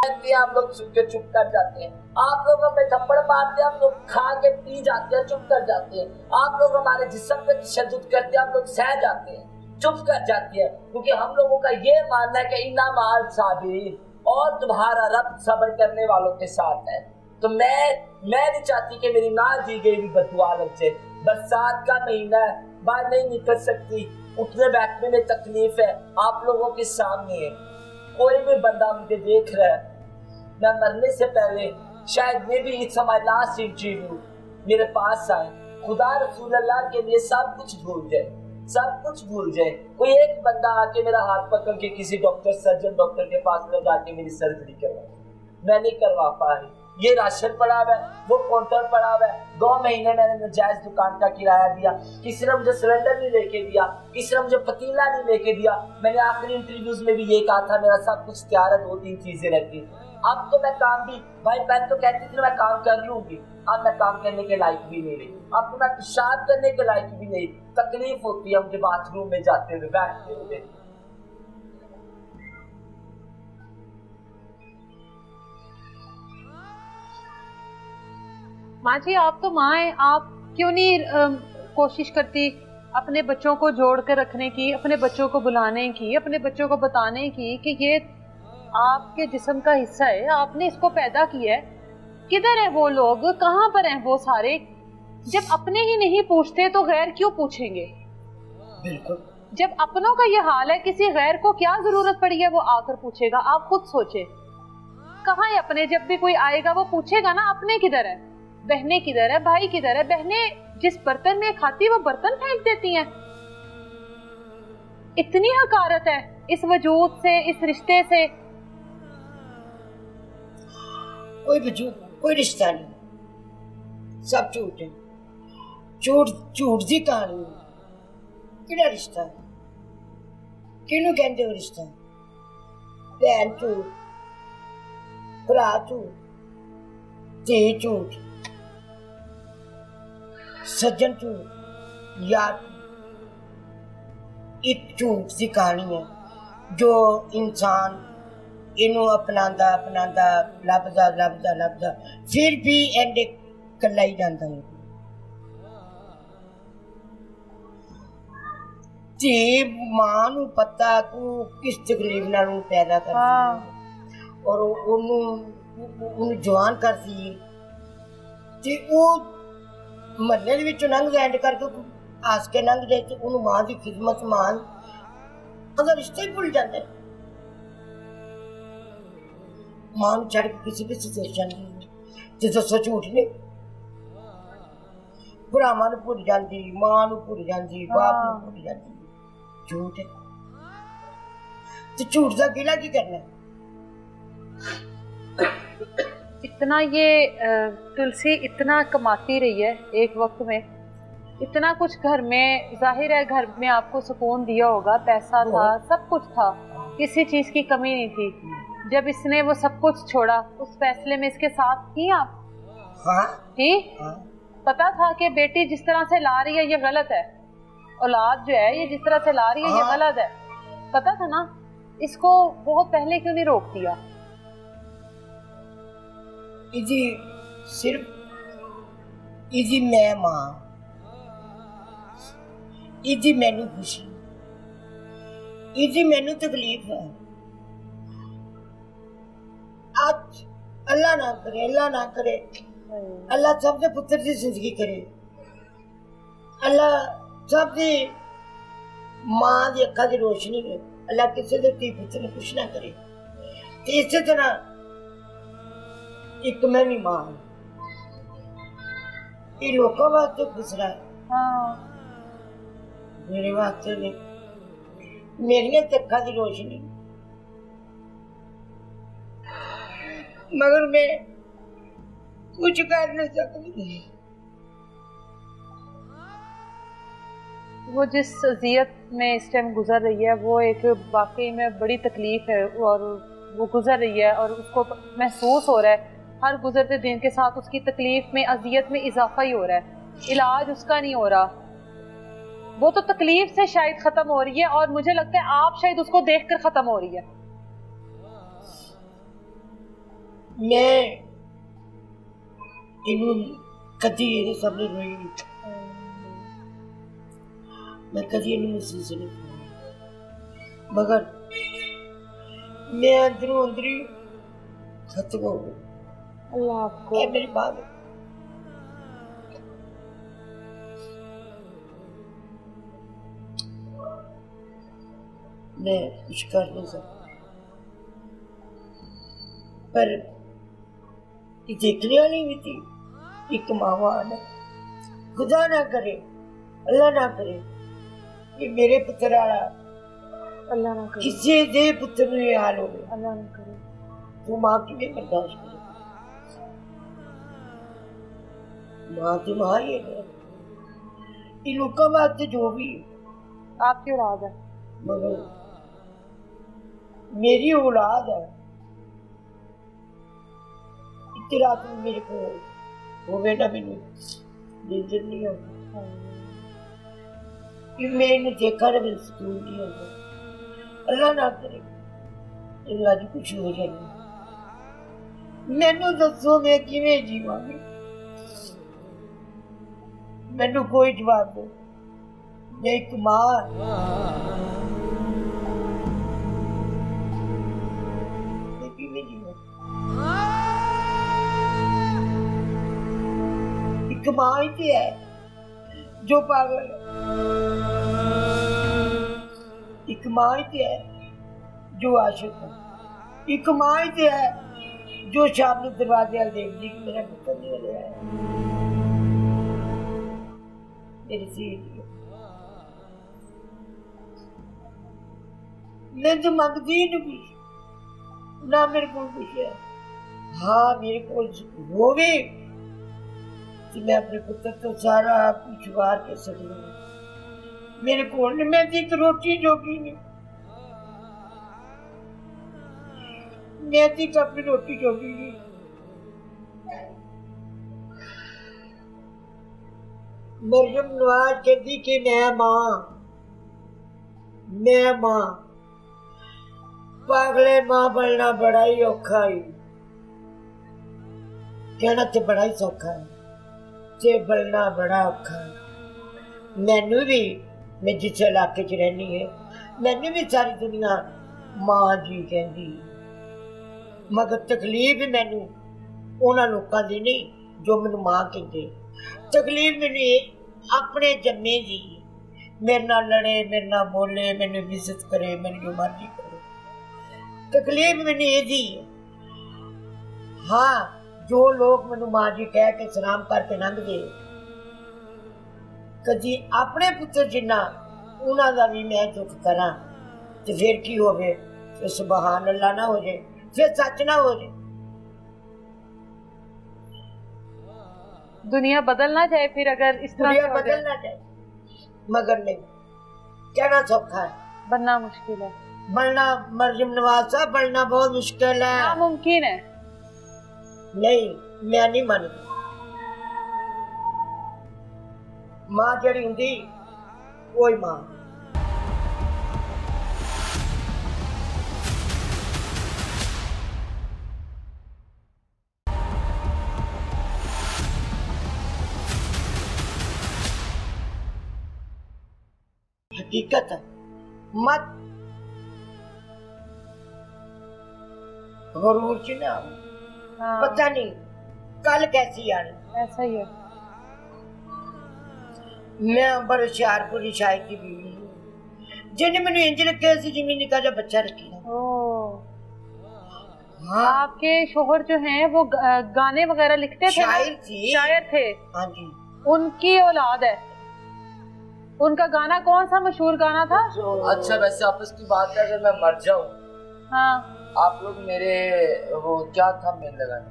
कहते हैं आप लोग सुन के चुप कर जाते हैं, आप लोग हमें थप्पड़ मारते हैं हम लोग खा के पी जाते हैं, चुप कर जाते हैं। आप लोग हमारे जिस्म पे तशद्दुद करते हैं, हम लोग सह जाते हैं, चुप कर जाती है, क्योंकि हम लोगों का ये मानना है कि इन्ना माल साबिर, और तुम्हारा रब सब्र करने वालों के साथ है। तो मैं नहीं चाहती कि मेरी ना दी गई भी बदुआ लग जाए। बरसात का महीना है, बाहर नहीं निकल सकती, उठने बैठने में तकलीफ है, आप लोगों के सामने है। कोई भी बंदा मुझे देख रहा है, मैं मरने से पहले शायद may be it's my last interview, मेरे पास आए, खुदा रसूल अल्लाह के लिए सब कुछ भूल जाए, सब कुछ भूल जाए। कोई एक बंदा आके मेरा हाथ पकड़ के किसी डॉक्टर, सर्जन डॉक्टर के पास में जाके मेरी सर्जरी करवा, मैं नहीं करवा पा रही। ये राशन पड़ा हुआ है, वो काउंटर पड़ा हुआ है, 2 महीने मैंने नाजायज दुकान का किराया दिया, किसी ने मुझे सिलेंडर नहीं लेके दिया, किसी ने मुझे पतीला नहीं लेके दिया। मैंने आखिरी इंटरव्यूज में भी ये कहा था मेरा सब कुछ तैयार है, 2-3 चीजें रहती। अब तो मैं काम भी, भाई मैं तो कहती थी मैं काम कर लूंगी, अब मैं काम करने के लायक भी नहीं रही, अब तो मैं पेशाब करने के लायक भी नहीं। तकलीफ होती है मुझे बाथरूम में जाते हुए, बैठते हुए। माँ जी आप तो माँ हैं, आप क्यों नहीं कोशिश करती अपने बच्चों को जोड़ कर रखने की, अपने बच्चों को बुलाने की, अपने बच्चों को बताने की कि ये आपके जिस्म का हिस्सा है, आपने इसको पैदा किया है। किधर है वो लोग, कहाँ पर हैं वो सारे? जब अपने ही नहीं पूछते तो गैर क्यों पूछेंगे? बिल्कुल। जब अपनों का ये हाल है, किसी गैर को क्या जरूरत पड़ी है वो आकर पूछेगा? आप खुद सोचे, कहाँ है अपने? जब भी कोई आएगा वो पूछेगा ना अपने किधर है, बहनें किधर है, भाई किधर है। बहनें जिस बर्तन में खाती वो बर्तन फेंक देती हैं। इतनी हकारत है इस वजूद से, इस रिश्ते से। कोई वजूद, कोई रिश्ता नहीं, सब झूठ है, झूठ दी कहानी है। किहड़ा रिश्ता है, किहनू कहंदे हो रिश्ता? भैन झूठ, भरा झूठ, ते झूठ, सज्जन झूठ, यार एक झूठ सी कहानी है जो इंसान इनू अपनांदा अपनांदा लभदा लभदा लभदा फिर भी एंड कला ही जाता है। ते मां नू पता तू किस तकलीफ नाल उन्हें पैदा कर और उन्हें जवान कर दी ते वो महल्ले दे विच लंघ जाए एंड करके हस के लंघ जाए तो उन्हें मां की खिदमत मान अगर रिश्ते ही भुल जाते मां नू छड़ के किसी भी सिचुएशन ते दसो झूठ ने भरावां नू भुल जाती मां नू भुल जाती बाप नू भुल जाती झूठ है तो झूठ का गिला की करना। इतना ये तुलसी इतना कमाती रही है एक वक्त में, इतना कुछ घर में, जाहिर है घर में आपको सुकून दिया होगा, पैसा था, सब कुछ था, किसी चीज की कमी नहीं थी। जब इसने वो सब कुछ छोड़ा उस फैसले में इसके साथ थी आप? हाँ थी। पता था कि बेटी जिस तरह से ला रही है ये गलत है, औलाद जो है ये जिस तरह से ला रही है ये गलत है, पता था ना? इसको बहुत पहले क्यों नहीं रोक दिया? इजी सिर्फ इजी मैं मां इजी मैनू खुशी इजी मैनू तकलीफ है। आज अल्लाह ना करे अल्लाह सबके पुत्र की जिंदगी करे, अल्लाह सबकी मां की अखा की रोशनी है, अल्लाह किसी के धी पुत्र ने कुछ ना करे। तो इस तरह एक मैं भी मां ये लोगों वास्ते गुजरा है, मेरे वास्ते नहीं, मेरी अखा की रोशनी, मगर मैं कुछ कर नहीं सकती। वो जिस अजियत में इस टाइम गुजर रही है वो एक वाकई में बड़ी तकलीफ है और वो गुजर रही है और उसको महसूस हो रहा है हर गुजरते दिन के साथ उसकी तकलीफ में अजियत में इजाफा ही हो रहा है, इलाज उसका नहीं हो रहा। वो तो तकलीफ से शायद खत्म हो रही है और मुझे लगता है आप शायद उसको देखकर खत्म हो रही है। मैं इन्हों कदी ये सामने रोई नहीं, मैं कदी इन्हों महसूस नहीं किया, मगर मैं अंदरों अंदर ही खत्म हो गई। अल्लाह आपको मेरी बात मैं कुछ कर नहीं सकता, पर देखने वाली भी थी एक मावा ने, खुदा ना करे अल्लाह ना करे ये मेरे पुत्र वाला अल्लाह ना करे किसी दे पुत्र ने हाल हो गया, अल्लाह ना करे, वो मां की भी बर्दाश्त करे, मां तो मां ही है, इन लोगों वास्ते जो भी आपकी औलाद है, मगर मेरी औलाद है, इतनी रात में मेरे को वो बेटा भी नींद नहीं होता, मैं इन्हें देखा ना मेरे सुकून नहीं होता। अल्लाह ना करे अल्लाह जी कुछ हो जाए, मैनू दसो मैं किवें जीवांगी, मैनू कोई जवाब दो, मैं एक मां मैं किवें जीवां, एक मां ही है जो पागल है, एक मां ही है जो आशिक है, एक मां ही है जो शाम को दरवाजे वाल देखती कि मेरा पुत्र नहीं हो रहा है, मेरी सीट मैं तो मंगती ही नहीं ना मेरे को कुछ है। हाँ मेरे को वो भी कि मैं अपने पुत्र तो सारा कुछ बाहर के सकूँ, मेरे को मैं एक रोटी जोगी नहीं, मैं एक अपनी रोटी जोगी नहीं, मरियम नवाज कहती कि मैं मां पागले मां बनना बड़ा ही औखा है। कहना तो बड़ा ही सौखा है, ते बनना बड़ा औखा है। मैनू भी, मैं जिस इलाके च रहनी है, मैनू भी सारी दुनिया मां जी कहती, मगर तकलीफ मैनू उन्हां लोकां दी नहीं जो मैनू मां कहते। तकलीफ मैनू अपने जम्मे दी, मेरे नाल लड़े, मेरे नाल बोले, मैनू इज्जत करे, मैनू जो मर्जी करे, तकलीफ मैनू ये दी। हाँ, जो लोग मैनू मां जी कह के सलाम करके लंघ गए, कदी अपने पुत्र जिन्ना उन्हां दा भी मैं दुख करा तो फिर की होवे, फिर सुभान अल्लाह ना हो जाए, फिर सच ना हो जाए। दुनिया बदलना चाहे फिर, अगर इस तरह दुनिया बदलना चाहिए, मगर नहीं, कहना सौखा है, बनना मुश्किल है। बनना मरियम नवाज साहब बनना बहुत मुश्किल है, नामुमकिन है। नहीं, मैं नहीं मानती। मां जड़ी हुंदी कोई मां, हकीकत है। मत गरूर च ना, हाँ, पता नहीं कल कैसी आनी। ऐसा ही है। मैं अंबर हुशियारपुर शायद की बीवी हूँ, जिन्हें मैंने इंज रखे जिम्मे निका जा बच्चा रखी। हाँ, आपके शोहर जो हैं वो गाने वगैरह लिखते थे, शायर थे। हाँ जी, उनकी औलाद है। उनका गाना कौन सा मशहूर गाना था? अच्छा, वैसे आपस की बात है, अगर मैं मर जाऊं, हाँ, आप लोग मेरे वो क्या थंबनेल लगाएं?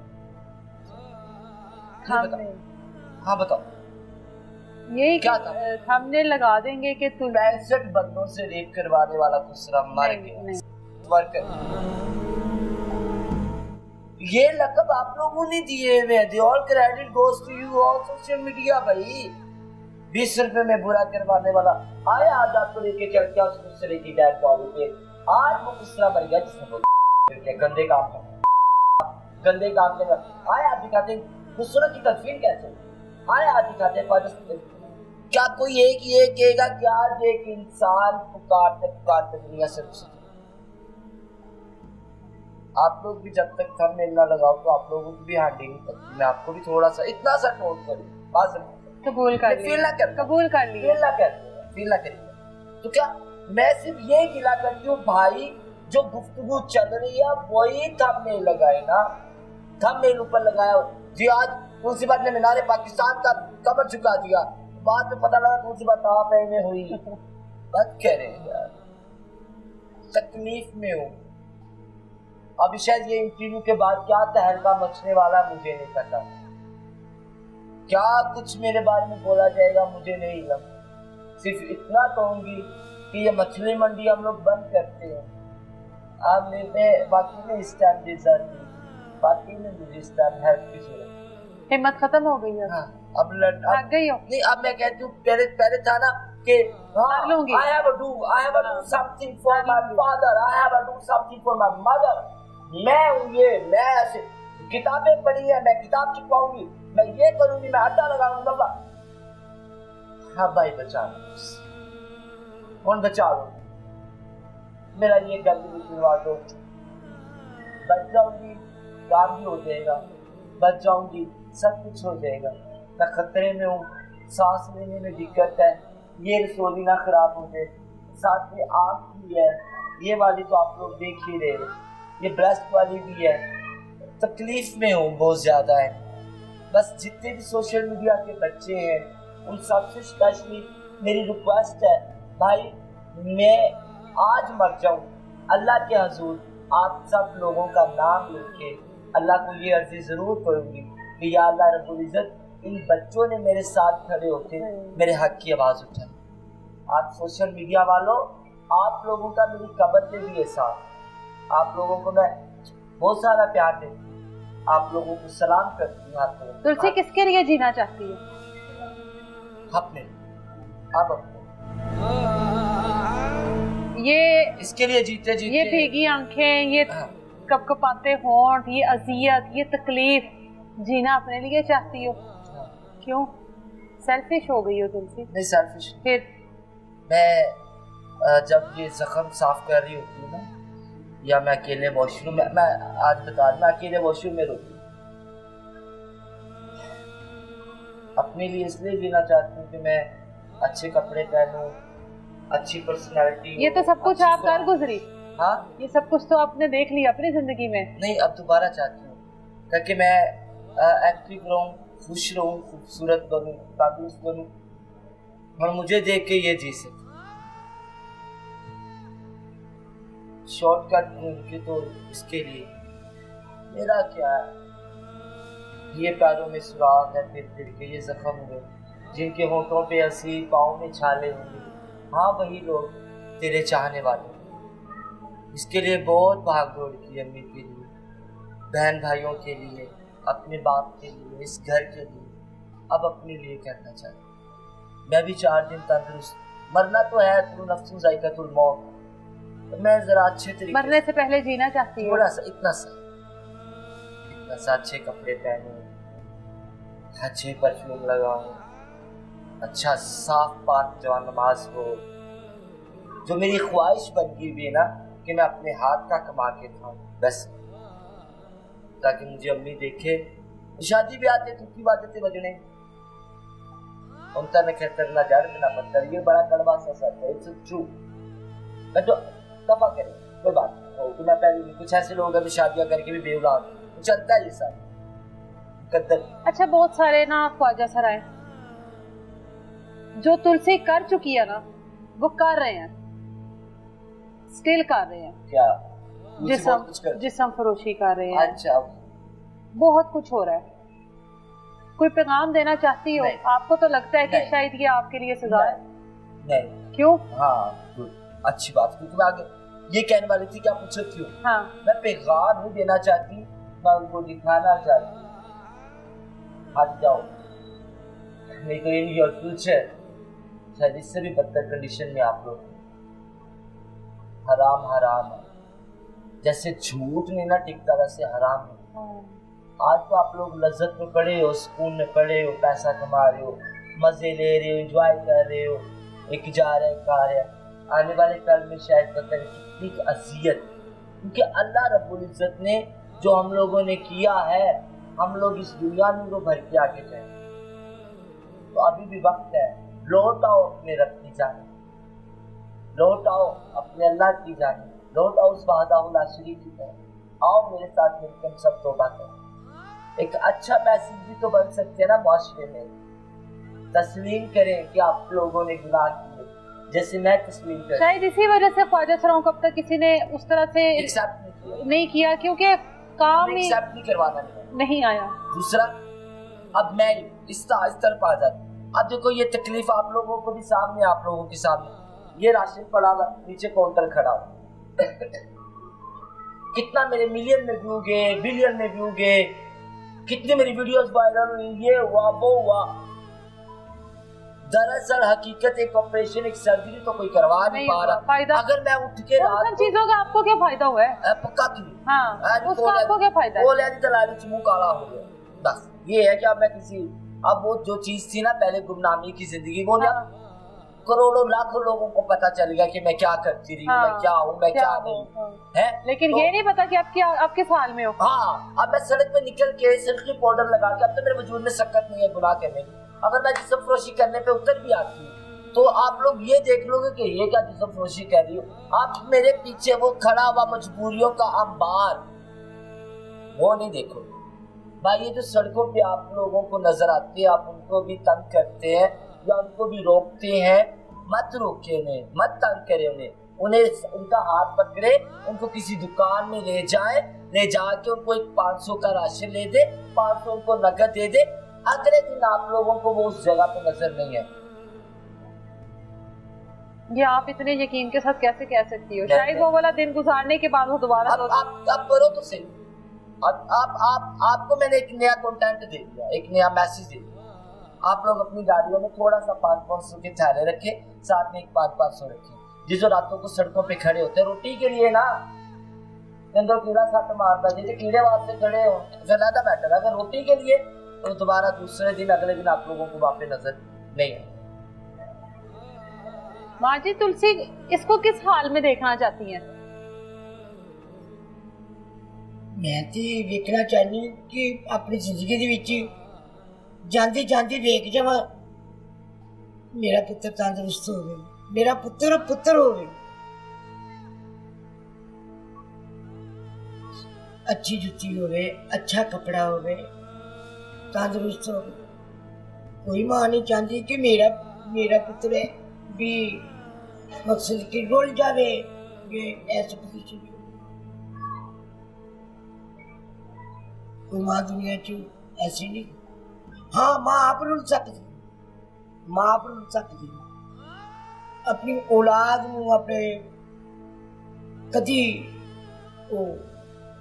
हाँ बताओ, यही क्या था? थंबनेल लगा देंगे कि 65 बंदों से रेप करवाने वाला दूसरा मर गया। ये लकब आप लोगों ने दिए हुए, the all credit goes to you all social media. भाई 20 रुपए में बुरा करवाने वाला आया, आज आपको लेके चल के उस दूसरे की डेड बॉडी पे, आज वो दूसरा मर गया जिसने बोला गंदे काम में आया। आप दिखाते दूसरों की तस्वीर कैसे आया, आप दिखाते क्या कोई एक ये कहेगा कि आज एक इंसान पुकारते दुनिया से रुक। आप लोग भी जब तक थंबनेल ना लगाओ तो आप लोगों की भी हांडी नहीं पड़ती। मैं आपको भी थोड़ा सा इतना सा नोट करूँ, कबूल कर लिया। तो क्या मैं सिर्फ ये गिला करती हूँ भाई, जो गुफ्तगू चल रही है वही थंबनेल लगाए ना, थंबनेल ऊपर लगाया जी। आज कौन सी बात ने मीनारे पाकिस्तान का कमर झुका दिया, बाद में पता लगा कौन सी बात आप में हुई। बात कह रहे हैं यार, तकलीफ में हूँ। अभी शायद ये इंटरव्यू के बाद क्या तहलका मचने वाला मुझे नहीं पता, क्या कुछ मेरे बारे में बोला जाएगा मुझे नहीं लगा। सिर्फ इतना कहूंगी कि ये मछली मंडी हम लोग बंद करते हैं। आप मेरे बाकी ने इस टाइम डिजर्व की, बाकी ने मुझे इस टाइम हेल्प की जरूरत। हिम्मत खत्म हो गई है। हाँ, अब लग गई हो। नहीं, अब मैं कहती हूँ पहले था ना कि I have to do something for my father, I have to do something for my mother। मैं हूँ ये, मैं ऐसे किताबें पढ़ी है, मैं किताब चिपकाऊंगी, मैं ये करूंगी, मैं अड्डा लगाऊंगा। हाँ भाई बचा लो, कौन बचा लो, मेरा ये गलती भी करवा दो, बच जाऊंगी, काम भी हो जाएगा, बच जाऊंगी, सब कुछ हो जाएगा। मैं खतरे में हूँ, सांस लेने में दिक्कत है, ये रसोई ना खराब हो जाए, साथ में आँख भी है, ये वाली तो आप लोग देख ही रहे, ये ब्रेस्ट वाली भी है। तकलीफ में हूँ बहुत ज़्यादा है। बस जितने भी सोशल मीडिया के बच्चे हैं उन सबसे स्पेशली मेरी रिक्वेस्ट है, भाई मैं आज मर जाऊँ, अल्लाह के हजूर आप सब लोगों का नाम लेके अल्लाह को ये अर्जी ज़रूर करूँगी कि या अल्लाह रब्बुल इज़्ज़त इन बच्चों ने मेरे साथ खड़े होके मेरे हक की आवाज़ उठाई। आज सोशल मीडिया वालों, आप लोगों का मेरी कब्र पे भी है साथ, आप लोगों को मैं बहुत सारा प्यार देती हूँ, आप लोगों को सलाम करती हूँ। तुलसी किसके लिए जीना चाहती है? अपने अब अपने ये इसके लिए जीते जीते ये भीगी आंखें, ये हाँ। कपकपाते होंठ, ये अजियत, ये तकलीफ जीना अपने लिए चाहती हो? क्यों? सेल्फिश हो गई हो तुलसी? नहीं सेल्फिश। फिर मैं जब ये जख्म साफ कर रही होती हूँ ना, या मैं अकेले वॉशरूम में, मैं आज बता रहा, मैं अकेले वॉशरूम में रोती हूँ। अपने लिए इसलिए जीना चाहती हूँ कि मैं अच्छे कपड़े पहनूं, अच्छी पर्सनालिटी। ये तो सब कुछ आप कर गुजरी। हाँ, ये सब कुछ तो आपने देख लिया अपनी जिंदगी में। नहीं अब दोबारा चाहती हूँ ताकि मैं एक्टिव रहूं, खुश रहूं, खूबसूरत बनूं, तंदुरुस्त बनूं और मुझे देख के ये जी सके। शॉर्टकट ढूंढ तो इसके लिए मेरा क्या है, ये पैरों में सुराख है फिर के, ये जख्म हुए, जिनके होठों पे हंसी, पाँव में छाले होंगे, हाँ वही लोग तेरे चाहने वाले। इसके लिए बहुत भाग दौड़ की, अम्मी के लिए, बहन भाइयों के लिए, अपने बाप के लिए, इस घर के लिए, अब अपने लिए करना चाहता। मैं भी 4 दिन तंदुरुस्त, मरना तो है, तुम नफ्सुन ज़ाइक़तुल मौत, तो मैं जरा अच्छे तरीके, मरने से पहले जीना चाहती हूँ। थोड़ा सा, इतना सा अच्छे कपड़े पहनूं, अच्छे परफ्यूम लगाऊं, अच्छा साफ पाक जवान नमाज हो, जो मेरी ख्वाहिश बन गई भी है ना कि मैं अपने हाथ का कमा के खाऊं, बस ताकि मुझे अम्मी देखे। शादी भी आते तुकी बातें बजने उनका न कहकर ना जड़ ना पत्थर, ये बड़ा कड़वा सा सच है, इट्स ट्रू। मैं तो दफा करे कोई बात नहीं, तो मैं पहले कुछ ऐसे लोग हैं शादियां करके भी बेऔलाद, चलता है ये सब कद्दर। अच्छा, बहुत सारे ना ख्वाजा सराय जो तुलसी कर चुकी है ना, वो कर रहे हैं, स्टिल कर रहे हैं। क्या? जिस्म फरोशी कर रहे हैं। अच्छा, बहुत कुछ हो रहा है। कोई पैगाम देना चाहती हो? आपको तो लगता है कि शायद ये आपके लिए सजा है? नहीं। क्यों? हाँ, अच्छी बात, क्योंकि मैं आगे ये कहने वाली थी कि आप पूछो क्यों। हाँ। मैं पैगाम नहीं देना चाहती, मैं उनको दिखाना चाहती। हट जाओ, नहीं तो इन योर फ्यूचर शायद इससे भी बदतर कंडीशन में आप लोग। हराम हराम है, जैसे झूठ नहीं ना टिकता वैसे हराम है। आज तो आप लोग लज्जत में पड़े हो, सुकून में पड़े हो, पैसा कमा रहे हो, मजे ले रहे हो, एंजॉय कर रहे हो, एक जा रहे खा रहे। आने वाले कल में शायद पता नहीं कितनी अजियत, क्योंकि अल्लाह रब्बुल इज्जत ने जो हम लोगों ने किया है, हम लोग इस दुनिया में वो भर के आके जाए। तो अभी भी वक्त है, लौट आओ अपने रब की जाने, लौट आओ अपने अल्लाह की जाने, लौट आओ उस वहदाहुल शरीक की तरफ। आओ मेरे साथ मिलकर हम सब तौबा करें। एक अच्छा मैसेज भी तो बन सकते हैं ना माशरे में। तस्लीम करें कि आप लोगों ने गुनाह किए, जैसे मैं तस्लीम कर। शायद इसी वजह से ख्वाजा सराओं को अब तक किसी ने उस तरह से एक्सेप्ट नहीं किया, क्योंकि काम ही एक्सेप्ट नहीं करवाना नहीं आया। दूसरा, अब मैं इस तरफ आ जाती। अब देखो ये तकलीफ आप लोगों को भी सामने, आप लोगों के सामने, ये राशन पड़ा हुआ नीचे काउंटर खड़ा हुआ कितना मेरे मिलियन में व्यू गए, बिलियन में व्यू गए, कितनी मेरी वीडियोस वायरल हुई, ये हुआ वो हुआ। दरअसल हकीकत एक ऑपरेशन, एक सर्जरी तो कोई करवा नहीं पा रहा। अगर मैं उठ के रात को चीजों का आपको क्या फायदा हुआ है? पक्का की हाँ, उसका आपको क्या फायदा है? बोले दलाली मुंह काला हो गया, बस ये है कि अब मैं किसी, अब वो जो चीज थी ना पहले गुमनामी की जिंदगी, वो ना करोड़ों लाखों लोगों को पता चल गया कि मैं क्या करती रही, मैं क्या हूँ, मैं क्या नहीं है। लेकिन ये नहीं पता कि आप किस हाल में हो। हाँ, अब मैं सड़क पे निकल के सिल्की पाउडर लगा के, अब तो मेरे वजूद में शक्कत नहीं है गुनाह करने, अगर मैं जिस्म फरोशी करने पे उतर भी आती हूँ तो आप लोग ये देख लोगे कि ये क्या जिस्म फरोशी कर रही हो। आप मेरे पीछे वो खड़ा हुआ मजबूरियों का अंबार, वो नहीं देखो भाई। ये जो सड़कों पे आप लोगों को नजर आते हैं, आप उनको भी तंग करते हैं या उनको भी रोकते हैं, मत रोके उन्हें, मत तंग करे उन्हें उनका हाथ पकड़े, उनको किसी दुकान में ले जाए, ले जाके उनको एक 500 का राशन ले दे, 500 उनको नगद दे दे। अगले दिन आप लोगों को वो उस जगह पे नजर नहीं है। ये आप इतने यकीन के साथ कैसे कह सकती हो? शायद वो वाला दिन गुजारने के बाद वो दोबारा आप करो तो सही। आपको मैंने एक नया कंटेंट दे दिया, एक नया मैसेज दे दिया, आप लोग अपनी गाड़ियों में थोड़ा सा 500-500 के थैले रखे, साथ में एक 500-500 रखे। जिस जो रातों को सड़कों पे खड़े होते हैं रोटी के लिए ना, तो कीड़ा सट मारता, जैसे कीड़े वास्ते खड़े हो तो ज्यादा बेटर। अगर रोटी के लिए तो दोबारा दूसरे दिन अगले दिन आप लोगों को वहां पे नजर नहीं है। माँ जी तुलसी इसको किस हाल में देखना चाहती हैं? मैं तो देखना चाहनी कि अपनी जिंदगी दे विच जांदी जांदी देख जावा मेरा पुत्र तंदुरुस्त होवे, मेरा पुत्र पुत्र होवे, अच्छी जुत्ती होवे, अच्छा कपड़ा होवे, तंदुरुस्त होवे। कोई मां नहीं चाहती कि मेरा मेरा पुत्र भी मकसद की डोल जावे, ये ऐसे पोजीशन। कोई मां दुनिया च ऐसी नहीं। हाँ मां आप रुल सकती, मां आप रुल सकती अपनी औलाद नूं अपने कदी वो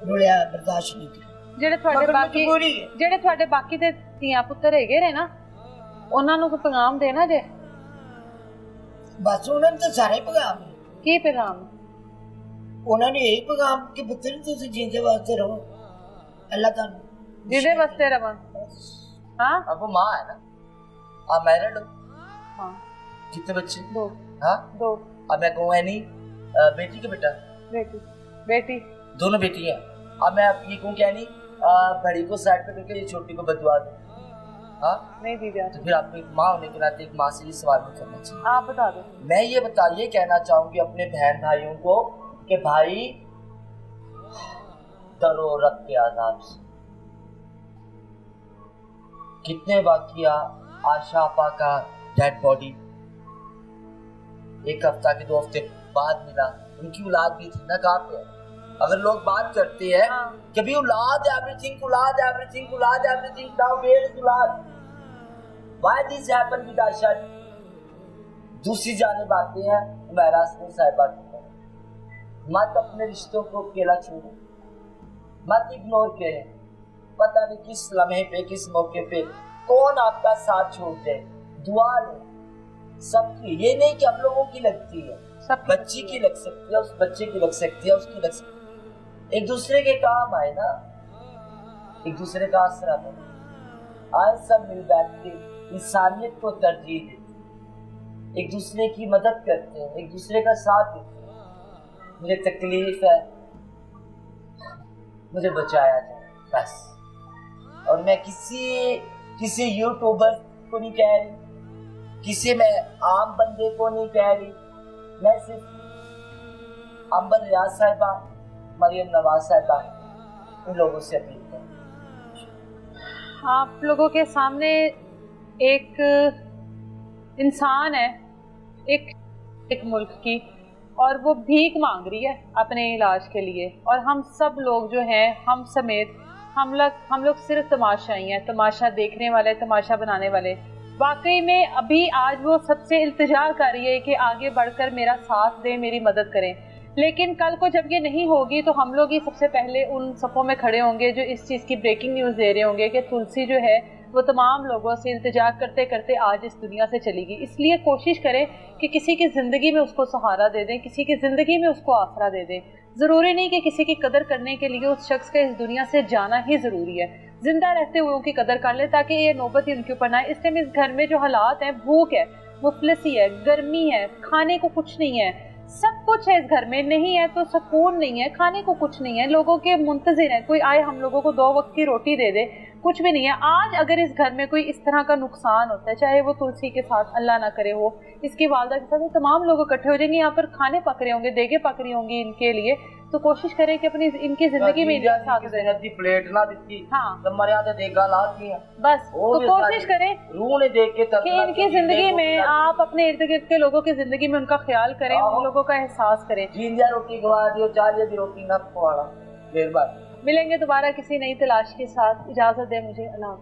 रुलिया बर्दाश्त नहीं की। ਜਿਹੜੇ ਤੁਹਾਡੇ ਬਾਕੀ ਦੇ ਧੀਆਂ ਪੁੱਤਰ ਹੈਗੇ ਨੇ ਨਾ, ਉਹਨਾਂ ਨੂੰ ਕੋਈ ਪੈਗਾਮ ਦੇਣਾ ਜੇ? बस उन्होंने तो सारे पैगाम ਕੀ ਪੈਗਾਮ? उन्होंने यही पैगाम कि पुत्र तुम जींदे वास्ते रहो, अल्लाह ताला ਜਿਹਦੇ ਵਾਸਤੇ ਰਵਾਂ। हाँ अब वो माँ है ना, आप मैरिड हो? हाँ। कितने बच्चे? 2। हाँ 2। अब मैं कहूँ है नहीं, बेटी के बेटा? बेटी। बेटी। दोनों बेटी हैं। अब मैं ये कहूँ क्या नहीं, बड़ी को साइड पे करके ये छोटी को बदवा दूं? हाँ नहीं दी जाती। तो फिर आपको एक माँ होने के नाते एक माँ से ये सवाल नहीं करना चाहिए। आप बता दो। मैं ये कहना चाहूंगी अपने बहन भाइयों को कि भाई डरो रब के आजाब से। कितने वाकिया आशा आपा का डेड बॉडी एक हफ्ता के 2 हफ्ते बाद मिला, उनकी औलाद भी थी ना, कहाँ पे है? अगर लोग बात करते हैं कि भी औलाद एवरीथिंग, औलाद एवरीथिंग, औलाद एवरीथिंग, नाउ वेयर इज औलाद? व्हाई दिस हैपन विद आशा? दूसरी जानिब आते हैं मेरा साहिबा की, मत अपने रिश्तों को अकेला छोड़ो, मत इग्नोर करें। पता नहीं किस लम्हे पे किस मौके पे कौन आपका साथ छोड़ दे, दुआ ले सबकी। ये नहीं कि हम लोगों की लगती है, बच्ची की लग सकती है, उस बच्चे की लग सकती है, उसकी लग सकती है। एक दूसरे के काम आए ना, एक दूसरे का आसरा बने, आए सब मिल बैठ के इंसानियत को तरजीह देते, एक दूसरे की मदद करते हैं, एक दूसरे का साथ देते हैं। मुझे तकलीफ है, मुझे बचाया जाए बस। और मैं किसी यूट्यूबर को नहीं कह रही, किसी मैं आम बंदे को नहीं कह रही, मैं सिर्फ अंबर रियाज साहिबा, मरियम नवाज साहिबा, उन लोगों से अपील करूं। आप लोगों के सामने एक इंसान है, एक मुल्क की, और वो भीख मांग रही है अपने इलाज के लिए, और हम सब लोग जो हैं, हम समेत हम लोग सिर्फ तमाशाई हैं, तमाशा देखने वाले, तमाशा बनाने वाले। वाकई में अभी आज वो सबसे इल्तिजा कर रही है कि आगे बढ़कर मेरा साथ दें, मेरी मदद करें, लेकिन कल को जब ये नहीं होगी तो हम लोग ही सबसे पहले उन सफ़ों में खड़े होंगे जो इस चीज़ की ब्रेकिंग न्यूज़ दे रहे होंगे कि तुलसी जो है वो तमाम लोगों से इल्तिजा करते करते आज इस दुनिया से चली गई। इसलिए कोशिश करें कि किसी की ज़िंदगी में उसको सहारा दे दें, किसी की ज़िंदगी में उसको आसरा दे दें। ज़रूरी नहीं कि किसी की कदर करने के लिए उस शख्स का इस दुनिया से जाना ही ज़रूरी है, जिंदा रहते हुए उनकी कदर कर ले ताकि ये नौबत ही उनके ऊपर ना आए। इस टाइम इस घर में जो हालात हैं, भूख है, मुफलिसी है, गर्मी है, खाने को कुछ नहीं है, सब कुछ है इस घर में, नहीं है तो सुकून नहीं है, खाने को कुछ नहीं है, लोगों के मुंतजिर है कोई आए हम लोगों को 2 वक्त की रोटी दे दे, कुछ भी नहीं है। आज अगर इस घर में कोई इस तरह का नुकसान होता है, चाहे वो तुलसी के साथ अल्लाह ना करे हो, इसकी वालदा के साथ, वो तमाम लोग इकट्ठे हो जाएंगे, यहाँ पर खाने पक रहे होंगे, देगे पक रही होंगी इनके लिए, तो कोशिश करें कि अपनी इनकी जिंदगी में प्लेट ना दी, हाँ देगा लाती है, बस तो कोशिश करें रूह ने देख के कि इनकी जिंदगी में आप अपने इर्द गिर्द के लोगों की जिंदगी में उनका ख्याल करें, उन लोगों का एहसास करें। जिंदा रोटी खवा दियो, 4 की रोटी ना खवाना। देर बाद मिलेंगे दोबारा किसी नई तलाश के साथ, इजाजत दे मुझे, अल्लाह।